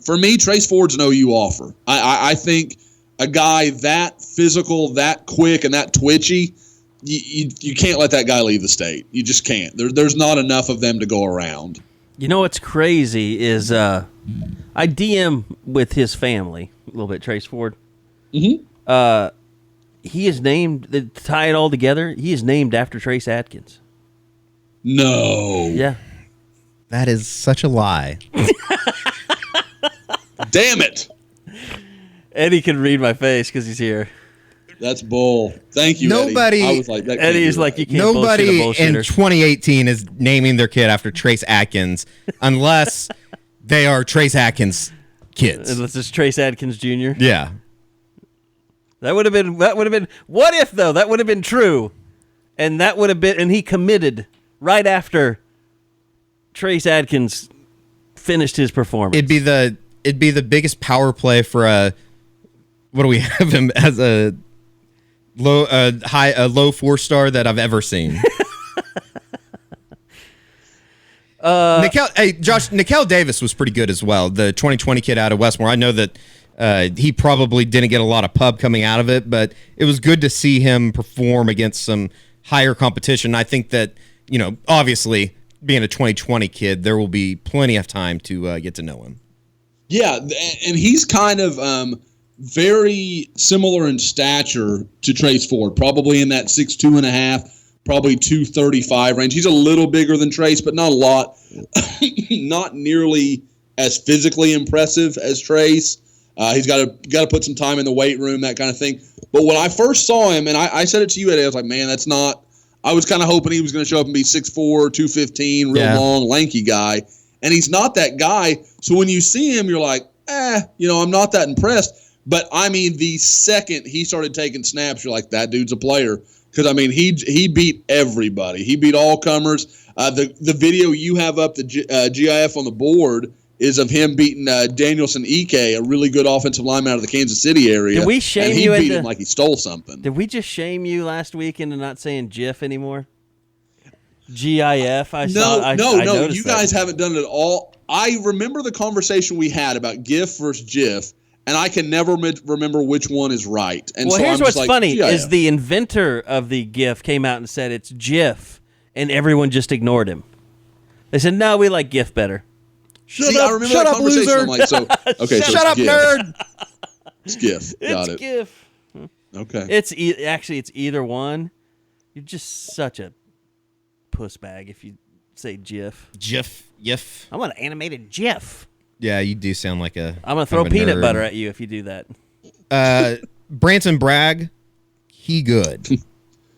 For me, Trace Ford's an OU offer. I think a guy that physical, that quick, and that twitchy, you can't let that guy leave the state. You just can't. There's not enough of them to go around.
You know what's crazy is I DM with his family a little bit, Trace Ford.
Mm-hmm.
He is named, to tie it all together, he is named after Trace Adkins.
No.
Yeah.
That is such a lie.
Damn it.
Eddie can read my face because he's here.
That's bull. Thank you,
Nobody.
Eddie. I was like, that can't
Eddie's
be
like,
right.
you can't
Nobody
bullshit a
in
bullshitter.
2018 is naming their kid after Trace Adkins unless they are Trace Adkins kids.
Unless it's Trace Adkins Jr.
Yeah.
That would have been. What if though? That would have been true, and that would have been. And he committed right after Trace Adkins finished his performance.
It'd be the biggest power play for a. What do we have him as a low 4-star that I've ever seen. Nickel Davis was pretty good as well. The 2020 kid out of Westmore. I know that he probably didn't get a lot of pub coming out of it, but it was good to see him perform against some higher competition. I think that, obviously being a 2020 kid, there will be plenty of time to get to know him.
Yeah, and he's kind of very similar in stature to Trace Ford, probably in that 6'2.5", probably 235 range. He's a little bigger than Trace, but not a lot. Not nearly as physically impressive as Trace. He's got to put some time in the weight room, that kind of thing. But when I first saw him, and I said it to you, Eddie, I was like, man, that's not. I was kind of hoping he was going to show up and be 6'4", 215, real long, lanky guy. And he's not that guy. So when you see him, you're like, I'm not that impressed. But, I mean, the second he started taking snaps, you're like, that dude's a player. Because, I mean, he beat everybody. He beat all comers. The video you have up, the GIF on the board, is of him beating Danielson Ike, a really good offensive lineman out of the Kansas City area.
Did we shame
and he
you
beat
into,
him like he stole something.
Did we just shame you last week into not saying GIF anymore? GIF?
No. You guys haven't done it at all. I remember the conversation we had about GIF versus GIF, and I can never remember which one is right. And
well,
so
here's
I'm
what's
just
funny
GIF.
is the inventor of the GIF came out and said it's GIF, and everyone just ignored him. They said, no, we like GIF better.
See, I remember that conversation.
Loser.
I'm like, so okay,
Shut up,
GIF.
nerd.
It's GIF. Got
It's
it.
GIF.
Okay.
It's either one. You're just such a puss bag if you say GIF.
GIF.
I'm gonna animated GIF.
Yeah, you do sound like a.
I'm gonna throw
kind of a
peanut
nerd.
butter at you if you do that.
Branson Bragg, he good.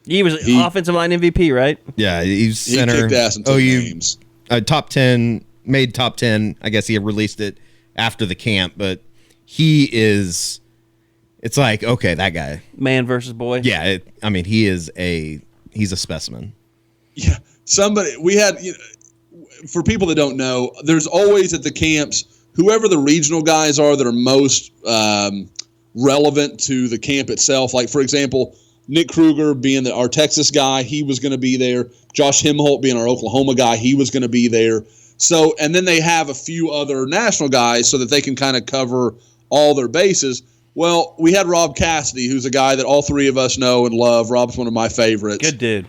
He was offensive line MVP, right?
Yeah, he's center.
He kicked ass in two games.
Top 10, made top 10. I guess he had released it after the camp, but he is. It's like, okay, that guy.
Man versus boy.
Yeah, he's a specimen.
Yeah, we had, for people that don't know, there's always at the camps, whoever the regional guys are that are most relevant to the camp itself. Like, for example, Nick Kruger being our Texas guy, he was going to be there. Josh Himholt being our Oklahoma guy, he was going to be there. So, and then they have a few other national guys so that they can kind of cover all their bases. Well, we had Rob Cassidy, who's a guy that all three of us know and love. Rob's one of my favorites.
Good dude.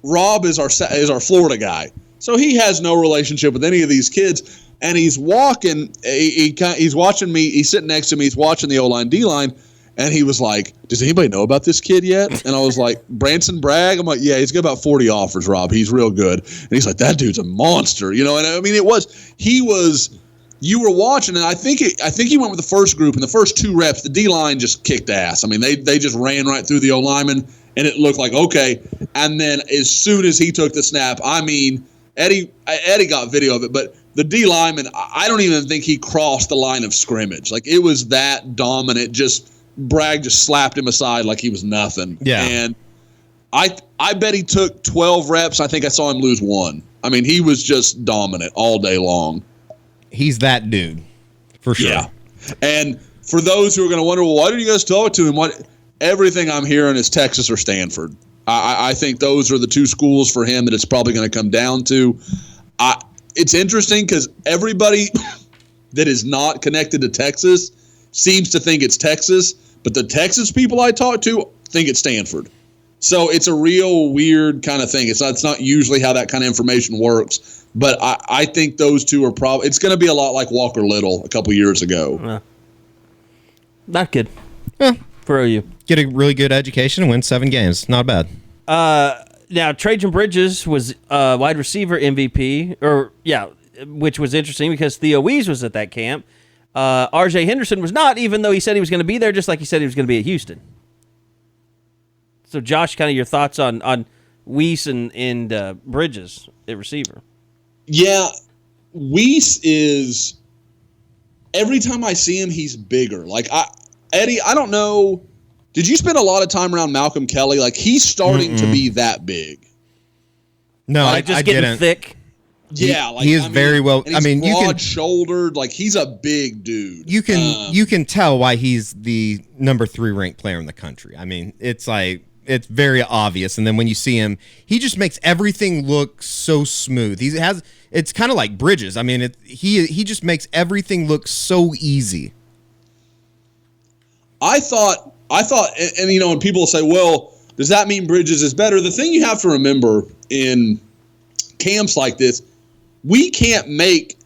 Rob is our Florida guy, so he has no relationship with any of these kids. And he's walking. He's watching me. He's sitting next to me. He's watching the O-line, D-line, and he was like, "Does anybody know about this kid yet?" And I was like, "Branson Bragg." I'm like, "Yeah, he's got about 40 offers, Rob. He's real good." And he's like, "That dude's a monster," And I mean, he was. You were watching, and I think he went with the first group. In the first 2 reps, the D-line just kicked ass. I mean, they just ran right through the O-lineman, and it looked like, okay. And then as soon as he took the snap, I mean, Eddie got video of it, but the D-lineman, I don't even think he crossed the line of scrimmage. Like, it was that dominant. Just Bragg just slapped him aside like he was nothing.
Yeah.
And I bet he took 12 reps. I think I saw him lose 1. I mean, he was just dominant all day long.
He's that dude, for sure.
Yeah. And for those who are going to wonder, well, why did you guys throw it to him? Everything I'm hearing is Texas or Stanford. I think those are the 2 schools for him that it's probably going to come down to. It's interesting because everybody that is not connected to Texas seems to think it's Texas, but the Texas people I talk to think it's Stanford. So it's a real weird kind of thing. It's not usually how that kind of information works. But I think those two are probably – it's going to be a lot like Walker Little a couple years ago.
Not good for OU.
Get a really good education and win 7 games. Not bad.
Now, Trajan Bridges was wide receiver MVP, which was interesting because Theo Wease was at that camp. R.J. Henderson was not, even though he said he was going to be there, just like he said he was going to be at Houston. So, Josh, kind of your thoughts on Wease and Bridges at receiver.
Yeah, Wease is – every time I see him, he's bigger. Like, Eddie, I don't know – did you spend a lot of time around Malcolm Kelly? Like, he's starting to be that big.
No,
like,
I
getting
didn't.
thick.
Yeah, like
he is very well.
And he's
you can
broad-shouldered. Like, he's a big dude.
You can tell why he's the number 3 ranked player in the country. I mean, it's it's very obvious. And then when you see him, he just makes everything look so smooth. It's kind of like Bridges. I mean, he just makes everything look so easy.
I thought, and you know, when people say, well, does that mean Bridges is better? The thing you have to remember in camps like this, we can't make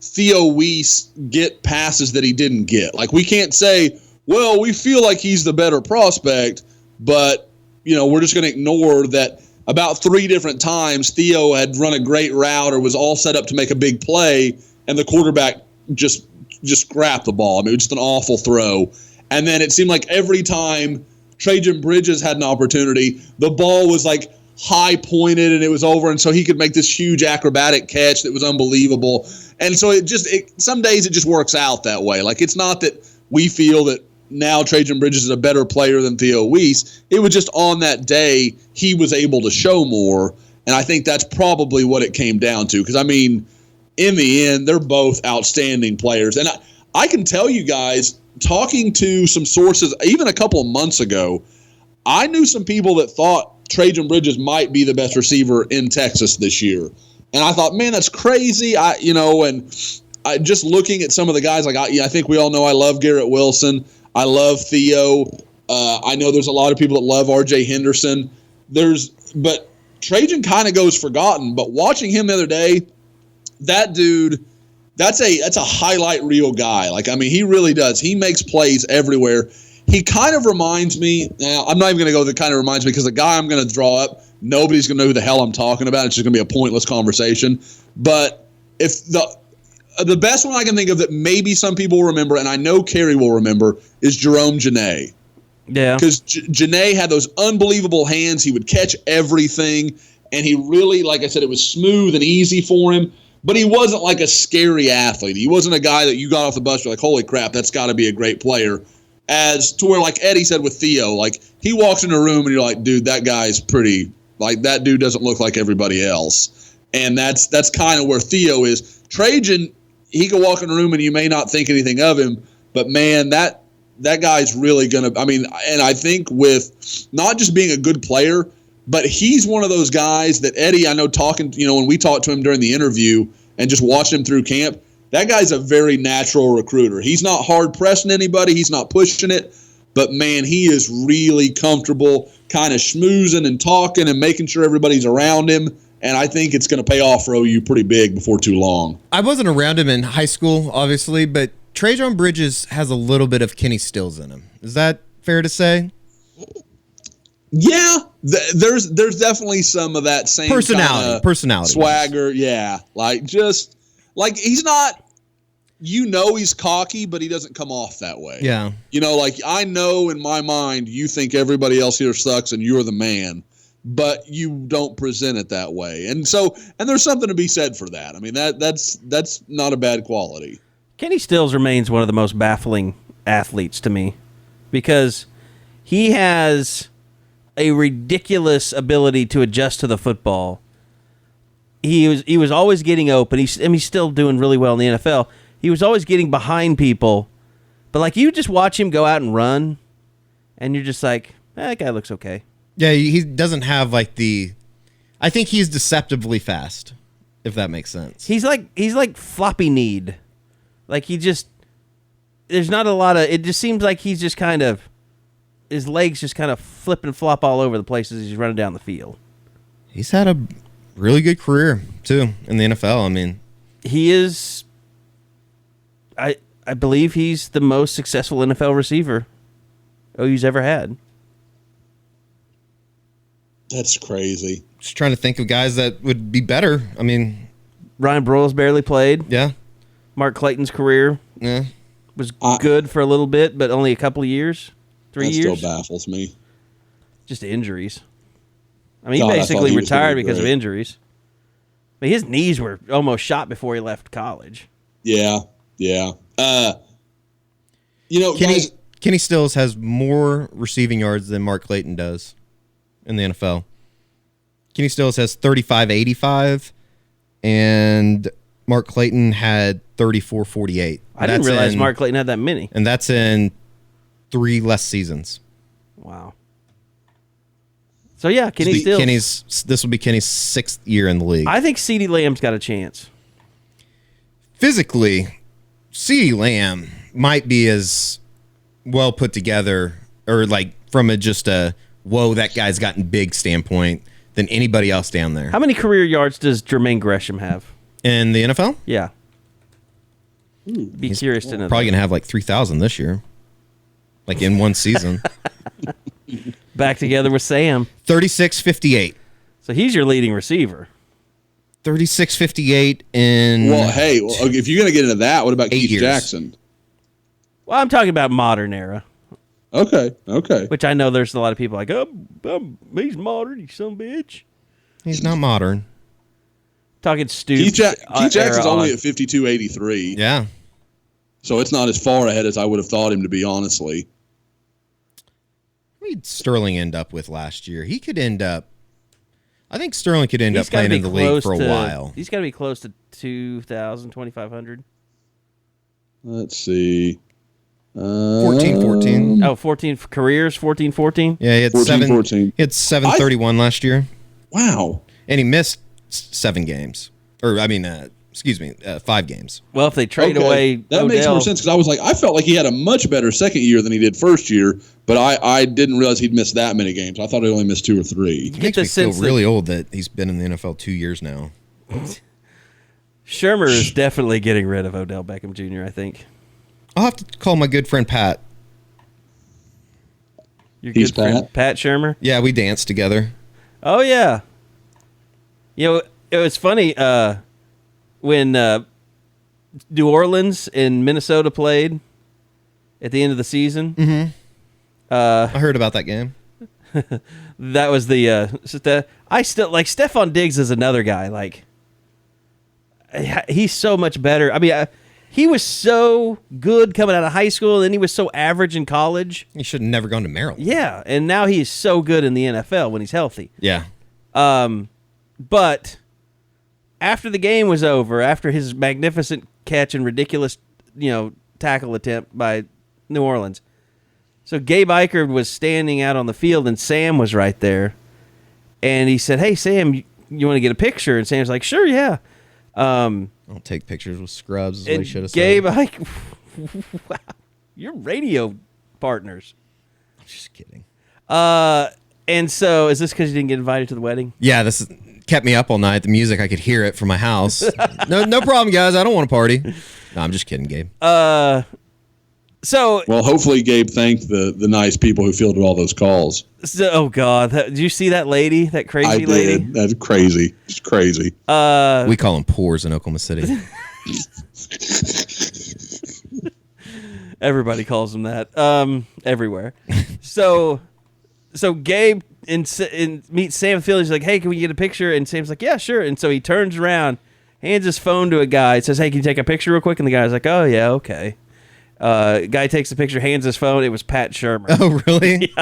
Theo Wease get passes that he didn't get. Like, we can't say, well, we feel like he's the better prospect, but, you know, we're just going to ignore that about 3 different times Theo had run a great route or was all set up to make a big play, and the quarterback just scrapped the ball. I mean, it was just an awful throw. And then it seemed like every time Trajan Bridges had an opportunity, the ball was like high pointed and it was over, and so he could make this huge acrobatic catch that was unbelievable. And so some days it just works out that way. Like, it's not that we feel that now Trajan Bridges is a better player than Theo Wease. It was just on that day he was able to show more, and I think that's probably what it came down to. Because, I mean, in the end, they're both outstanding players. And I can tell you guys, talking to some sources, even a couple of months ago, I knew some people that thought Trajan Bridges might be the best receiver in Texas this year. And I thought, man, that's crazy. Just looking at some of the guys, like I think we all know I love Garrett Wilson. I love Theo. I know there's a lot of people that love R.J. Henderson. But Trajan kind of goes forgotten. But watching him the other day, that dude, that's a highlight reel guy. Like, I mean, he really does. He makes plays everywhere. He kind of reminds me, now I'm not even going to go with the kind of reminds me, because the guy I'm going to draw up, nobody's going to know who the hell I'm talking about. It's just going to be a pointless conversation. But if the best one I can think of that maybe some people will remember, and I know Carey will remember, is Jerome Janae.
Yeah.
Because Janae had those unbelievable hands. He would catch everything, and he really, like I said, it was smooth and easy for him. But he wasn't like a scary athlete. He wasn't a guy that you got off the bus, you're like, holy crap, that's got to be a great player. As to where, like Eddie said with Theo, like, he walks in a room and you're like, dude, that guy's pretty, like, that dude doesn't look like everybody else. And that's kind of where Theo is. Trajan, he can walk in a room and you may not think anything of him, but man, that guy's really going to, I mean, and I think with not just being a good player, but he's one of those guys that Eddie, I know talking, you know, when we talked to him during the interview and just watched him through camp, that guy's a very natural recruiter. He's not hard pressing anybody. He's not pushing it. But, man, he is really comfortable kind of schmoozing and talking and making sure everybody's around him. And I think it's going to pay off for OU pretty big before too long.
I wasn't around him in high school, obviously, but Trajan Bridges has a little bit of Kenny Stills in him. Is that fair to say?
Yeah, there's definitely some of that same
personality,
swagger. Yeah, like he's not. You know, he's cocky, but he doesn't come off that way.
Yeah,
you know, like I know in my mind you think everybody else here sucks and you're the man, but you don't present it that way. And there's something to be said for that. I mean, that's not a bad quality.
Kenny Stills remains one of the most baffling athletes to me because he has a ridiculous ability to adjust to the football. He was always getting open. He's still doing really well in the NFL. He was always getting behind people, but like you just watch him go out and run, and you're just like, that guy looks okay.
Yeah, he doesn't have like I think he's deceptively fast, if that makes sense.
He's like floppy kneed, like there's not a lot of. It just seems like he's just kind of his legs just kind of flip and flop all over the place as he's running down the field.
He's had a really good career too in the NFL. I mean,
he is. I believe he's the most successful NFL receiver OU's ever had.
That's crazy.
Just trying to think of guys that would be better. I mean,
Ryan Broyles barely played.
yeah,
Mark Clayton's career
yeah.
was good for a little bit, but only a couple of years, 3 years.
That still baffles me.
Just injuries. I mean,
God,
he
I thought
basically
he was gonna
retired
be
because of
great.
injuries. I mean, his knees were almost shot before he left college.
Yeah. Guys,
Kenny Stills has more receiving yards than Mark Clayton does in the NFL. Kenny Stills has 35.85, and Mark Clayton had 34.48.
I didn't realize Mark Clayton had that many.
And that's in 3 less seasons.
Wow. So, yeah, Kenny Stills.
This will be Kenny's 6th year in the league.
I think CeeDee Lamb's got a chance.
Physically, CeeDee Lamb might be as well put together, or like from just a whoa, that guy's gotten big standpoint than anybody else down there.
How many career yards does Jermaine Gresham have?
In the NFL?
Yeah. Be curious to know.
Probably going to have like 3,000 this year. Like in one season.
Back together with Sam.
36.58.
So he's your leading receiver.
36.58 in.
well, hey, if you're going to get into that, what about
8
Keith
years.
Jackson?
Well, I'm talking about modern era,
Okay.
which I know there's a lot of people like, oh, he's modern, you son of a bitch.
He's not modern.
Talking Stoops.
Keith Jackson's
era
only
on.
at 52.83.
Yeah.
So it's not as far ahead as I would have thought him to be, honestly.
What did Sterling end up with last year? He could end up. I think Sterling could end up
He's gotta
playing
be
in the league
close
for a
to-
while.
He's got to be close to 2,000, 2,500.
Let's see.
14-14.
Oh, 14 careers, 14-14?
Yeah, he had
14.
He had 731 last year,
Wow.
and he missed 7 games. Or I mean, 5 games.
Well, if they trade away
that makes
Odell,
more sense because I was like, I felt like he had a much better second year than he did first year, but I didn't realize he'd missed that many games. I thought he only missed 2 or 3.
It makes
the
me feel
sense that-
really old that he's been in the NFL 2 years now.
Shermer is definitely getting rid of Odell Beckham Jr., I think.
I'll have to call my good friend Pat.
Your
He's
good friend, Pat Shermer?
Yeah, we danced together.
Oh, yeah. You know, it was funny when New Orleans and Minnesota played at the end of the season.
Mm-hmm. I heard about that game.
That was I still like Stephon Diggs is another guy. Like, he's so much better. I mean, he was so good coming out of high school, and then he was so average in college.
He should have never gone to Maryland.
Yeah, and now he is so good in the NFL when he's healthy.
Yeah.
But after the game was over, after his magnificent catch and ridiculous, tackle attempt by New Orleans, so Gabe Eichard was standing out on the field, and Sam was right there, and he said, "Hey, Sam, you want to get a picture?" And Sam's like, "Sure, yeah."
Don't take pictures with scrubs. Is what he should have said.
Gabe Eichard, wow, you're radio partners.
I'm just kidding.
And so, is this because you didn't get invited to the wedding?
Yeah, this kept me up all night. The music, I could hear it from my house. No problem, guys. I don't want to party. No, I'm just kidding, Gabe.
So,
Well, hopefully Gabe thanked the nice people who fielded all those calls.
oh God, did you see that lady? That crazy
I
lady?
did. That's crazy. It's crazy.
We call them pores in Oklahoma City.
Everybody calls them that. Everywhere. So Gabe meets Sam Field. He's like, "Hey, can we get a picture?" And Sam's like, "Yeah, sure." And so he turns around, hands his phone to a guy, says, "Hey, can you take a picture real quick?" And the guy's like, "Oh yeah, okay." Guy takes the picture, hands his phone. It was Pat Shermer.
Oh, really?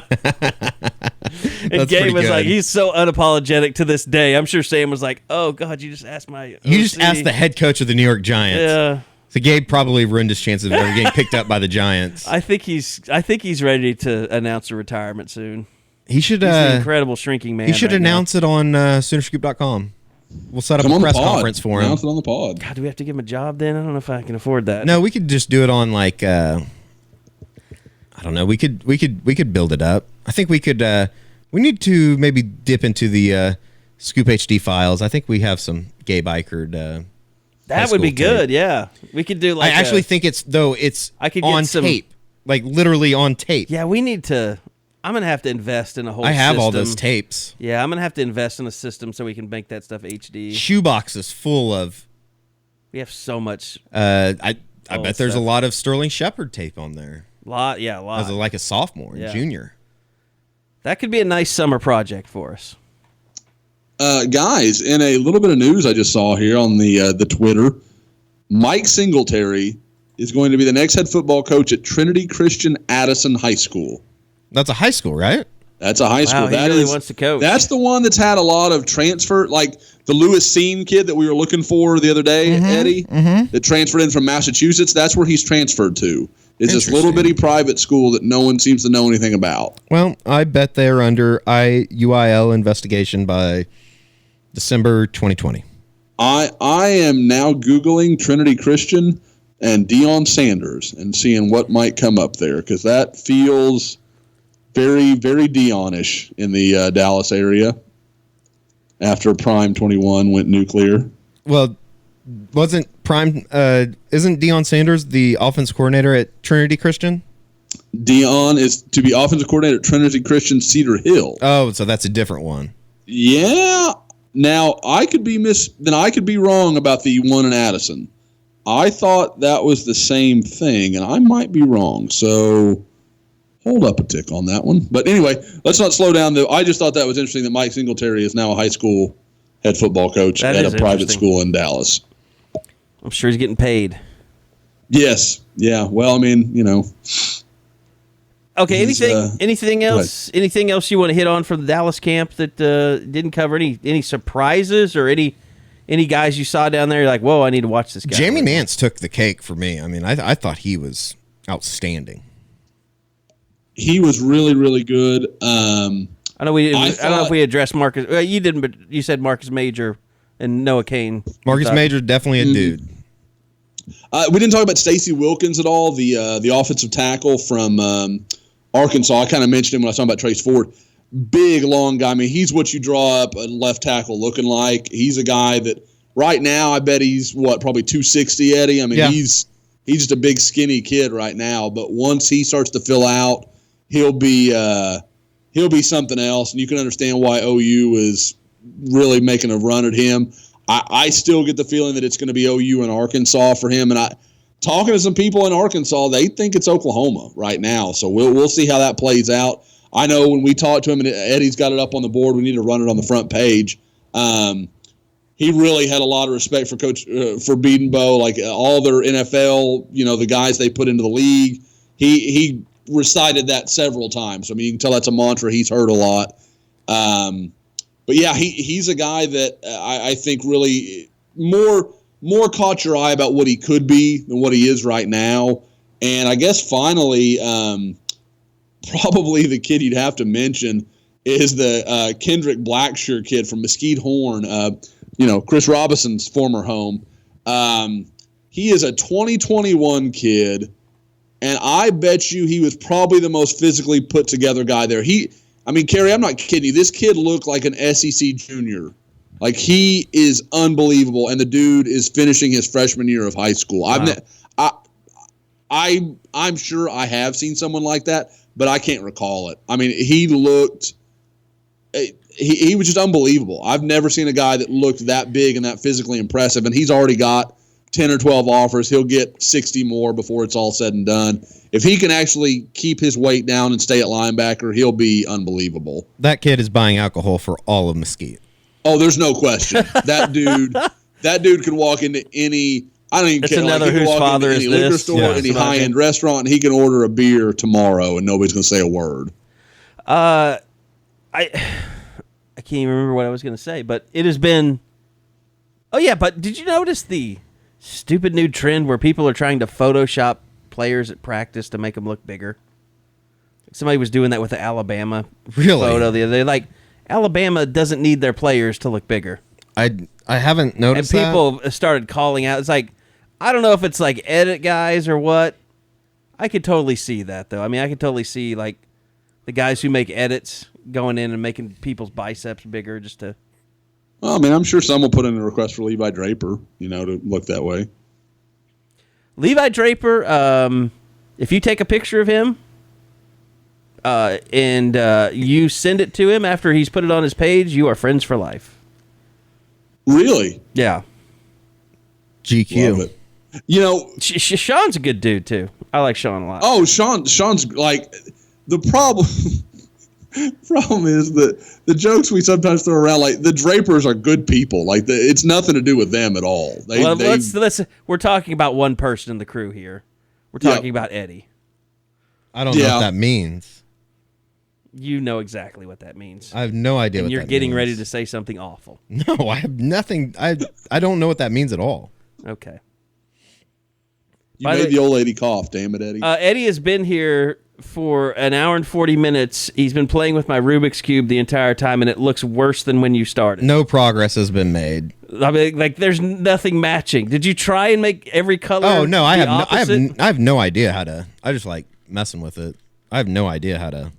And
That's
Gabe
pretty
was
good.
like, he's so unapologetic to this day. I'm sure Sam was like, "Oh God, you just asked my
You just
OC."
asked the head coach of the New York Giants.
Yeah.
So Gabe probably ruined his chances of ever getting picked up by the Giants.
I think he's ready to announce a retirement soon.
He should.
He's an incredible shrinking man.
He should
right now.
announce it on Soonerscoop.com. We'll set up
Come
a
on the
press
pod.
conference for him.
Announce it on the pod.
God, do we have to give him a job then? I don't know if I can afford that.
No, we could just do it on like I don't know. We could build it up. I think we could. We need to maybe dip into the Scoop HD files. I think we have some Gabe Eichert.
That would be good. Yeah, we could do. Like
I actually think it's
I could
on
get some
tape, like literally on tape.
Yeah, we need to. I'm gonna have to invest in a whole.
I have all
system.
those tapes.
Yeah, I'm gonna have to invest in a system so we can make that stuff HD.
Shoebox is full of.
We have so much.
I bet there's
stuff.
a lot of Sterling Shepard tape on there.
A lot.
As like a sophomore and junior.
That could be a nice summer project for us.
Guys, in a little bit of news I just saw here on the Twitter, Mike Singletary is going to be the next head football coach at Trinity Christian Addison High School.
That's a high school, right?
That's a high school.
Wow, he really wants to coach.
That's the one that's had a lot of transfer, like the Lewis Seen kid that we were looking for the other day, Eddie, that transferred in from Massachusetts. That's where he's transferred to. It's this little bitty private school that no one seems to know anything about.
Well, I bet they're under UIL investigation by December 2020.
I am now Googling Trinity Christian and Deion Sanders and seeing what might come up there, because that feels very, very Deion-ish in the Dallas area after Prime 21 went nuclear.
Well, isn't Deion Sanders the offense coordinator at Trinity Christian?
Deion is to be offensive coordinator at Trinity Christian Cedar Hill.
Oh, so that's a different one.
Yeah. Now, I could be wrong about the one in Addison. I thought that was the same thing, and I might be wrong. So hold up a tick on that one. But anyway, let's not slow down. I just thought that was interesting that Mike Singletary is now a high school head football coach at a private school in Dallas.
I'm sure he's getting paid.
Yes. Yeah. Well, I mean,
Okay. Anything else? Anything else you want to hit on from the Dallas camp that didn't cover? Any surprises or any guys you saw down there? You're like, whoa, I need to watch this guy.
Jamie Nance took the cake for me. I mean, I thought he was outstanding.
He was really, really good.
I know we. I don't know if we addressed Marcus. You didn't, but you said Marcus Major and Noah Kane.
Marcus Major definitely a dude.
We didn't talk about Stacey Wilkins at all, the offensive tackle from Arkansas. I kind of mentioned him when I was talking about Trace Ford. Big, long guy. I mean, he's what you draw up a left tackle looking like. He's a guy that right now I bet he's probably 260, Eddie. I mean, he's just a big, skinny kid right now. But once he starts to fill out, he'll be something else, and you can understand why OU is really making a run at him. I still get the feeling that it's going to be OU and Arkansas for him, and talking to some people in Arkansas, they think it's Oklahoma right now. So we'll see how that plays out. I know when we talked to him, and Eddie's got it up on the board, we need to run it on the front page. He really had a lot of respect for Coach for Bedenbaugh, like all their NFL, the guys they put into the league. He recited that several times. I mean, you can tell that's a mantra he's heard a lot. But yeah, he's a guy that I think really more caught your eye about what he could be than what he is right now. And I guess finally, probably the kid you'd have to mention is the Kendrick Blackshear kid from Mesquite Horn, Chris Robinson's former home. He is a 2021 kid, and I bet you he was probably the most physically put together guy there. Carey, I'm not kidding you. This kid looked like an SEC junior. Like, he is unbelievable, and the dude is finishing his freshman year of high school. Wow. I'm sure I have seen someone like that, but I can't recall it. I mean, he looked he was just unbelievable. I've never seen a guy that looked that big and that physically impressive, and he's already got 10 or 12 offers. He'll get 60 more before it's all said and done. If he can actually keep his weight down and stay at linebacker, he'll be unbelievable.
That kid is buying alcohol for all of Mesquite.
Oh, there's no question. That dude could walk into any, I don't even care.
Another
he can
whose
walk
father
into
is
any liquor
this?
store, any high-end restaurant, and he can order a beer tomorrow, and nobody's going to say a word.
I can't even remember what I was going to say, but it has been. Oh yeah, but did you notice the stupid new trend where people are trying to Photoshop players at practice to make them look bigger? Somebody was doing that with the Alabama photo the other day. Like, Alabama doesn't need their players to look bigger.
I haven't noticed
that. And people started calling out. It's like, I don't know if it's like edit guys or what. I could totally see that, though. I mean, I could totally see, like, the guys who make edits going in and making people's biceps bigger just to...
Well, I mean, I'm sure some will put in a request for Levi Draper, to look that way.
Levi Draper, if you take a picture of him and you send it to him after he's put it on his page, you are friends for life.
Really?
Yeah.
GQ. Love it.
Sean's a good dude, too. I like Sean a lot.
Oh, Sean's like... The problem is that the jokes we sometimes throw around, like the Drapers are good people. Like it's nothing to do with them at all.
We're talking about one person in the crew here. We're talking about Eddie.
I don't know what that means.
You know exactly what that means.
I have no idea what that means.
And you're getting ready to say something awful.
No, I have nothing. I don't know what that means at all.
Okay.
You made the old lady cough, damn it, Eddie.
Eddie has been here for an hour and 40 minutes. He's been playing with my Rubik's Cube the entire time, and it looks worse than when you started.
No progress has been made.
I mean, like, there's nothing matching. Did you try and make every color?
Oh no, I have no idea how to. I just like messing with it. I have no idea how to.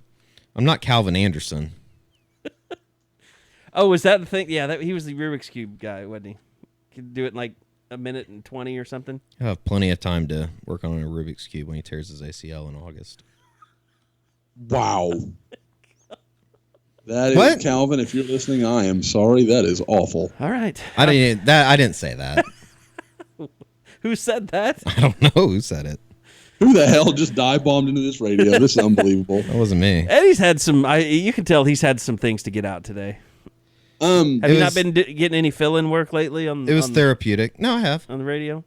I'm not Calvin Anderson.
Oh, was that the thing? Yeah, he was the Rubik's Cube guy, wasn't he? Could do it in like a minute and 20 or something.
I have plenty of time to work on a Rubik's Cube when he tears his ACL in August.
Wow. That is what? Calvin, if you're listening, I am sorry. That is awful.
All right.
I didn't say that.
Who said that?
I don't know who said it.
Who the hell just dive bombed into this radio? This is unbelievable.
That wasn't me.
Eddie's had some. You can tell he's had some things to get out today. Have you not been getting any fill-in work lately? It
was therapeutic. No, I have
on the radio.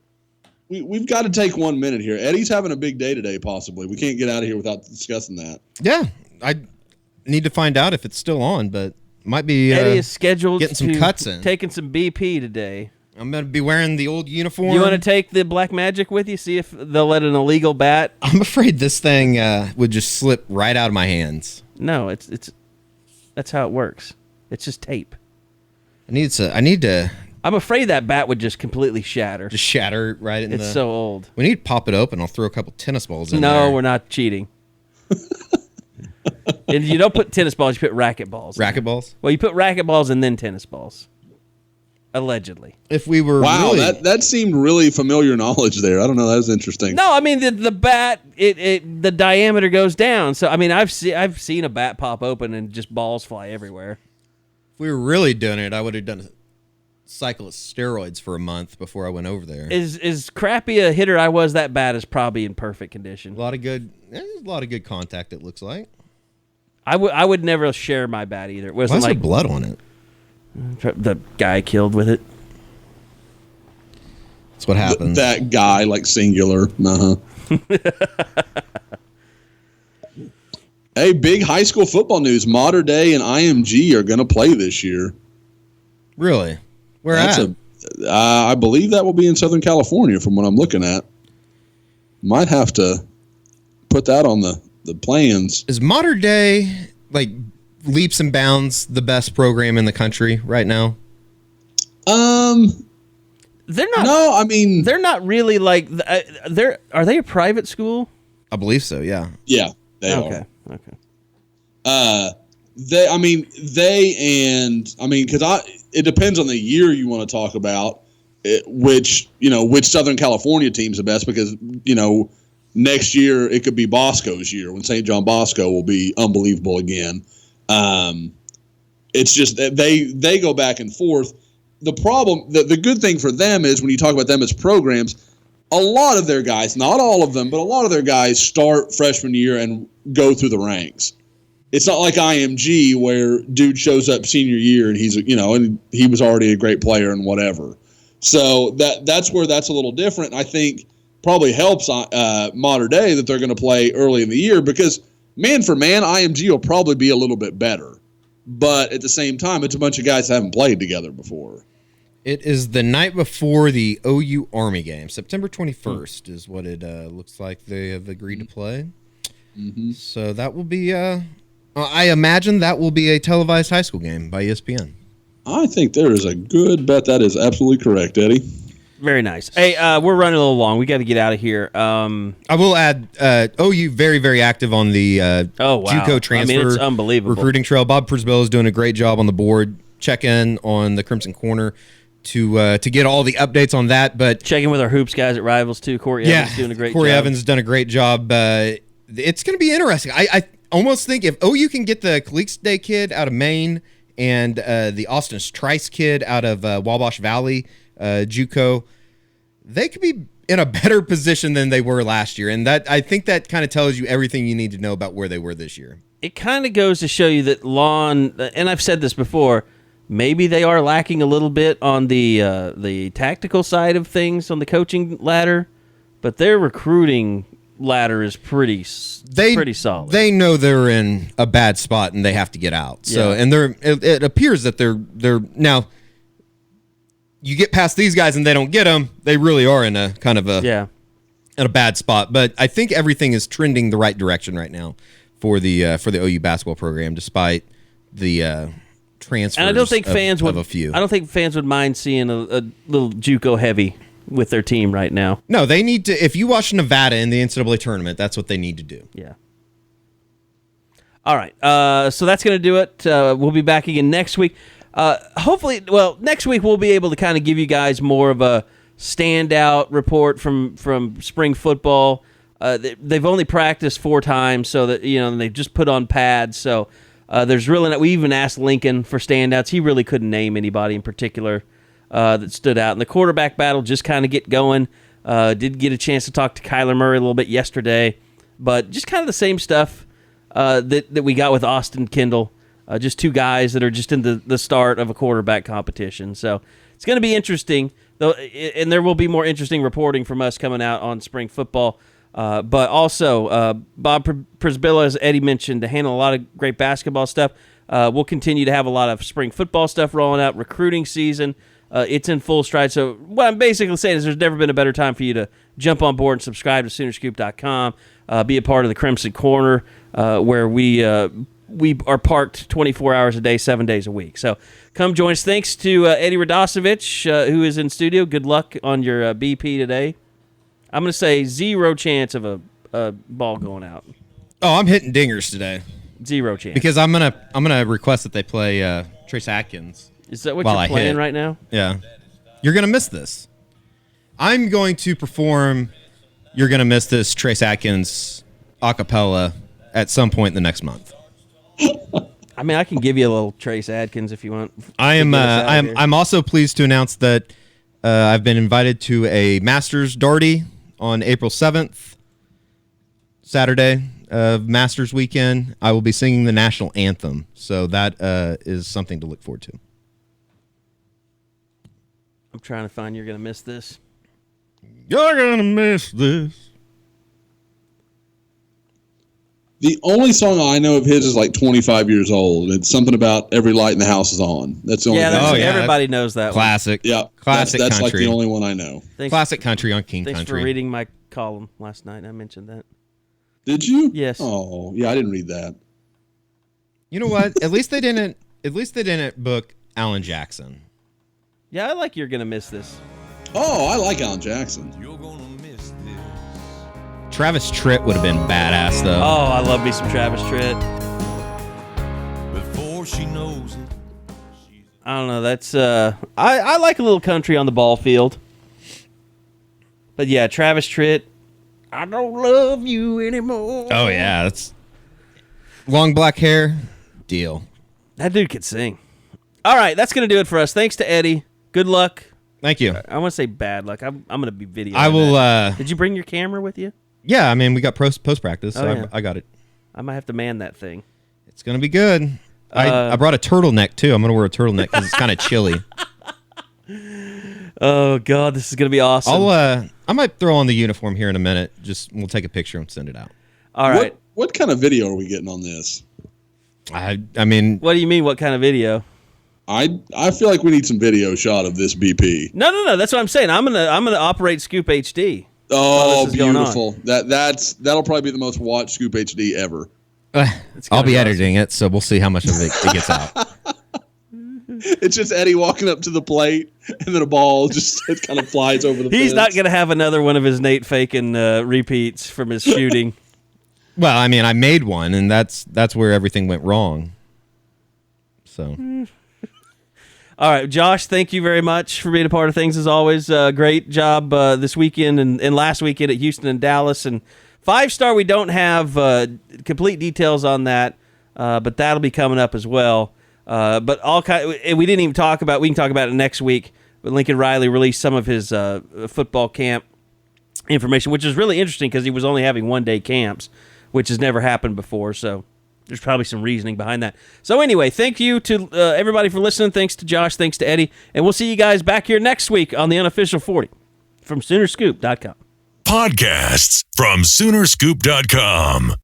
We've got to take 1 minute here. Eddie's having a big day today, possibly. We can't get out of here without discussing that.
Yeah, I need to find out if it's still on, but might be.
Eddie is scheduled
getting some cuts in.
Taking some BP today.
I'm going to be wearing the old uniform.
You want to take the Black Magic with you? See if they'll let an illegal bat.
I'm afraid this thing would just slip right out of my hands.
No, it's that's how it works. It's just tape.
I need to.
I'm afraid that bat would just completely shatter.
Just shatter right in
It's so old.
We need to pop it open. I'll throw a couple tennis balls in there.
No, we're not cheating. And you don't put tennis balls, you put racket balls.
Racket balls?
Well, you put racket balls and then tennis balls. Allegedly.
If we were
that seemed really familiar knowledge there. I don't know. That was interesting.
No, I mean the bat, the diameter goes down. So I mean I've seen a bat pop open and just balls fly everywhere.
If we were really doing it, I would have done a cycle of steroids for a month before I went over there.
As crappy a hitter I was, that bat is probably in perfect condition.
A lot of good contact. It looks like.
I would never share my bat either. It wasn't
Why is there blood on it?
The guy killed with it.
That's what happened.
That guy, like singular. Hey, big high school football news. Mater Dei and IMG are going to play this year.
Really? Where at?
I believe that will be in Southern California from what I'm looking at. Might have to put that on the plans.
Is Mater Dei, like, leaps and bounds the best program in the country right now?
They're not.
No, I mean,
they're not really like. Are they a private school?
I believe so. Yeah.
Yeah, they are.
Okay.
Because it depends on the year you want to talk about, which Southern California team's the best, because next year it could be Bosco's year when St. John Bosco will be unbelievable again. It's just that they go back and forth. The problem, the good thing for them is when you talk about them as programs, a lot of their guys, not all of them, but a lot of their guys start freshman year and go through the ranks. It's not like IMG where dude shows up senior year and he's and he was already a great player and whatever. So that's where that's a little different. I think probably helps Mater Dei that they're going to play early in the year, because man for man, IMG will probably be a little bit better. But at the same time, it's a bunch of guys that haven't played together before.
It is the night before the OU Army game. September 21st is what it looks like they have agreed to play.
Mm-hmm.
So that will be, I imagine that will be a televised high school game by ESPN.
I think there is a good bet that is absolutely correct, Eddie.
Very nice. Hey, we're running a little long. We got to get out of here.
I will add, OU very, very active on the JUCO transfer
I mean, it's unbelievable.
recruiting trail. Bob Prisbilla is doing a great job on the board. Check in on the Crimson Corner to get all the updates on that. But
check in with our hoops guys at Rivals too. Corey Evans doing a great job.
Corey Evans has done a great job. It's going to be interesting. I almost think if OU can get the Cleeks Day kid out of Maine and the Austin Trice kid out of Wabash Valley, JUCO, they could be in a better position than they were last year. And that I think that kind of tells you everything you need to know about where they were this year.
It kind of goes to show you that Lon, and I've said this before, maybe they are lacking a little bit on the tactical side of things on the coaching ladder, but their recruiting ladder is pretty solid. They know they're
in a bad spot and they have to get out. So and it appears that they're now. You get past these guys and they don't get them, they really are in a kind of in a bad spot. But I think everything is trending the right direction right now for the OU basketball program, despite the transfers. And I don't think fans would.
I don't think fans would mind seeing a little JUCO heavy with their team right now.
No, they need to. If you watch Nevada in the NCAA tournament, that's what they need to do.
Yeah. All right. So that's going to do it. We'll be back again next week. Hopefully, next week we'll be able to kind of give you guys more of a standout report from spring football. They've only practiced 4 times, so that they've just put on pads. So there's really not. We even asked Lincoln for standouts. He really couldn't name anybody in particular that stood out. And the quarterback battle just kind of get going. Did get a chance to talk to Kyler Murray a little bit yesterday, but just kind of the same stuff that we got with Austin Kendall. Just 2 guys that are just in the start of a quarterback competition. So it's going to be interesting, though, and there will be more interesting reporting from us coming out on spring football. But also, Bob Prisbilla, as Eddie mentioned, to handle a lot of great basketball stuff. We'll continue to have a lot of spring football stuff rolling out. Recruiting season, it's in full stride. So what I'm basically saying is there's never been a better time for you to jump on board and subscribe to Soonerscoop.com, be a part of the Crimson Corner, where we are parked 24 hours a day, 7 days a week. So come join us. Thanks to Eddie Radosevich, who is in studio. Good luck on your BP today. I'm going to say 0 chance of a ball going out.
Oh, I'm hitting dingers today.
0 chance.
Because I'm gonna request that they play Trace Adkins.
Is that what you're playing right now?
Yeah. You're going to miss this. I'm going to perform You're Going to Miss This Trace Adkins a cappella at some point in the next month.
I mean, I can give you a little Trace Adkins if you want.
I'm also pleased to announce that I've been invited to a Masters Darty on April 7th, Saturday of Masters weekend. I will be singing the national anthem, so that is something to look forward to.
I'm trying to find You're Going to Miss This.
You're going to miss this.
The only song I know of his is like 25 years old. It's something about every light in the house is on. That's the only thing.
Everybody knows that
classic.
One. Yeah,
classic
that's
country.
Like the only one I know.
Classic country on King
Thanks
Country.
Thanks for reading my column last night. I mentioned that.
Did you?
Yes.
Oh, yeah, I didn't read that.
You know what? At least they didn't book Alan Jackson.
Yeah, I like You're Going to Miss This.
Oh, I like Alan Jackson.
You're gonna miss this.
Travis Tritt would have been badass, though.
Oh, I love me some Travis Tritt.
Before she knows it.
I don't know. That's I like a little country on the ball field. But yeah, Travis Tritt. I don't love you anymore.
Oh yeah, that's long black hair. Deal.
That dude could sing. All right, that's gonna do it for us. Thanks to Eddie. Good luck.
Thank you.
I want to say bad luck. I'm gonna be videoing.
I will.
Did you bring your camera with you?
Yeah, I mean we got post practice, so I got it.
I might have to man that thing.
It's gonna be good. I brought a turtleneck too. I'm gonna wear a turtleneck because it's kind of chilly.
Oh God, this is gonna be awesome.
I might throw on the uniform here in a minute. We'll take a picture and send it out.
All right.
What kind of video are we getting on this?
I mean,
what do you mean? What kind of video?
I feel like we need some video shot of this BP.
No. That's what I'm saying. I'm gonna operate Scoop HD.
Oh, beautiful! That'll probably be the most watched Scoop HD ever.
I'll be editing it, so we'll see how much of it gets out.
It's just Eddie walking up to the plate, and then a ball just it kind of flies over the
He's
fence.
not going to have another one of his Nate Fakin repeats from his shooting.
Well, I mean, I made one, and that's where everything went wrong. So,
All right, Josh, thank you very much for being a part of things as always. Great job this weekend and last weekend at Houston and Dallas. And 5-star, we don't have complete details on that, but that'll be coming up as well. But we didn't even talk about. We can talk about it next week. But Lincoln Riley released some of his football camp information, which is really interesting because he was only having 1-day camps, which has never happened before. So there's probably some reasoning behind that. So anyway, thank you to everybody for listening. Thanks to Josh. Thanks to Eddie. And we'll see you guys back here next week on the Unofficial 40 from Soonerscoop.com.
Podcasts from Soonerscoop.com.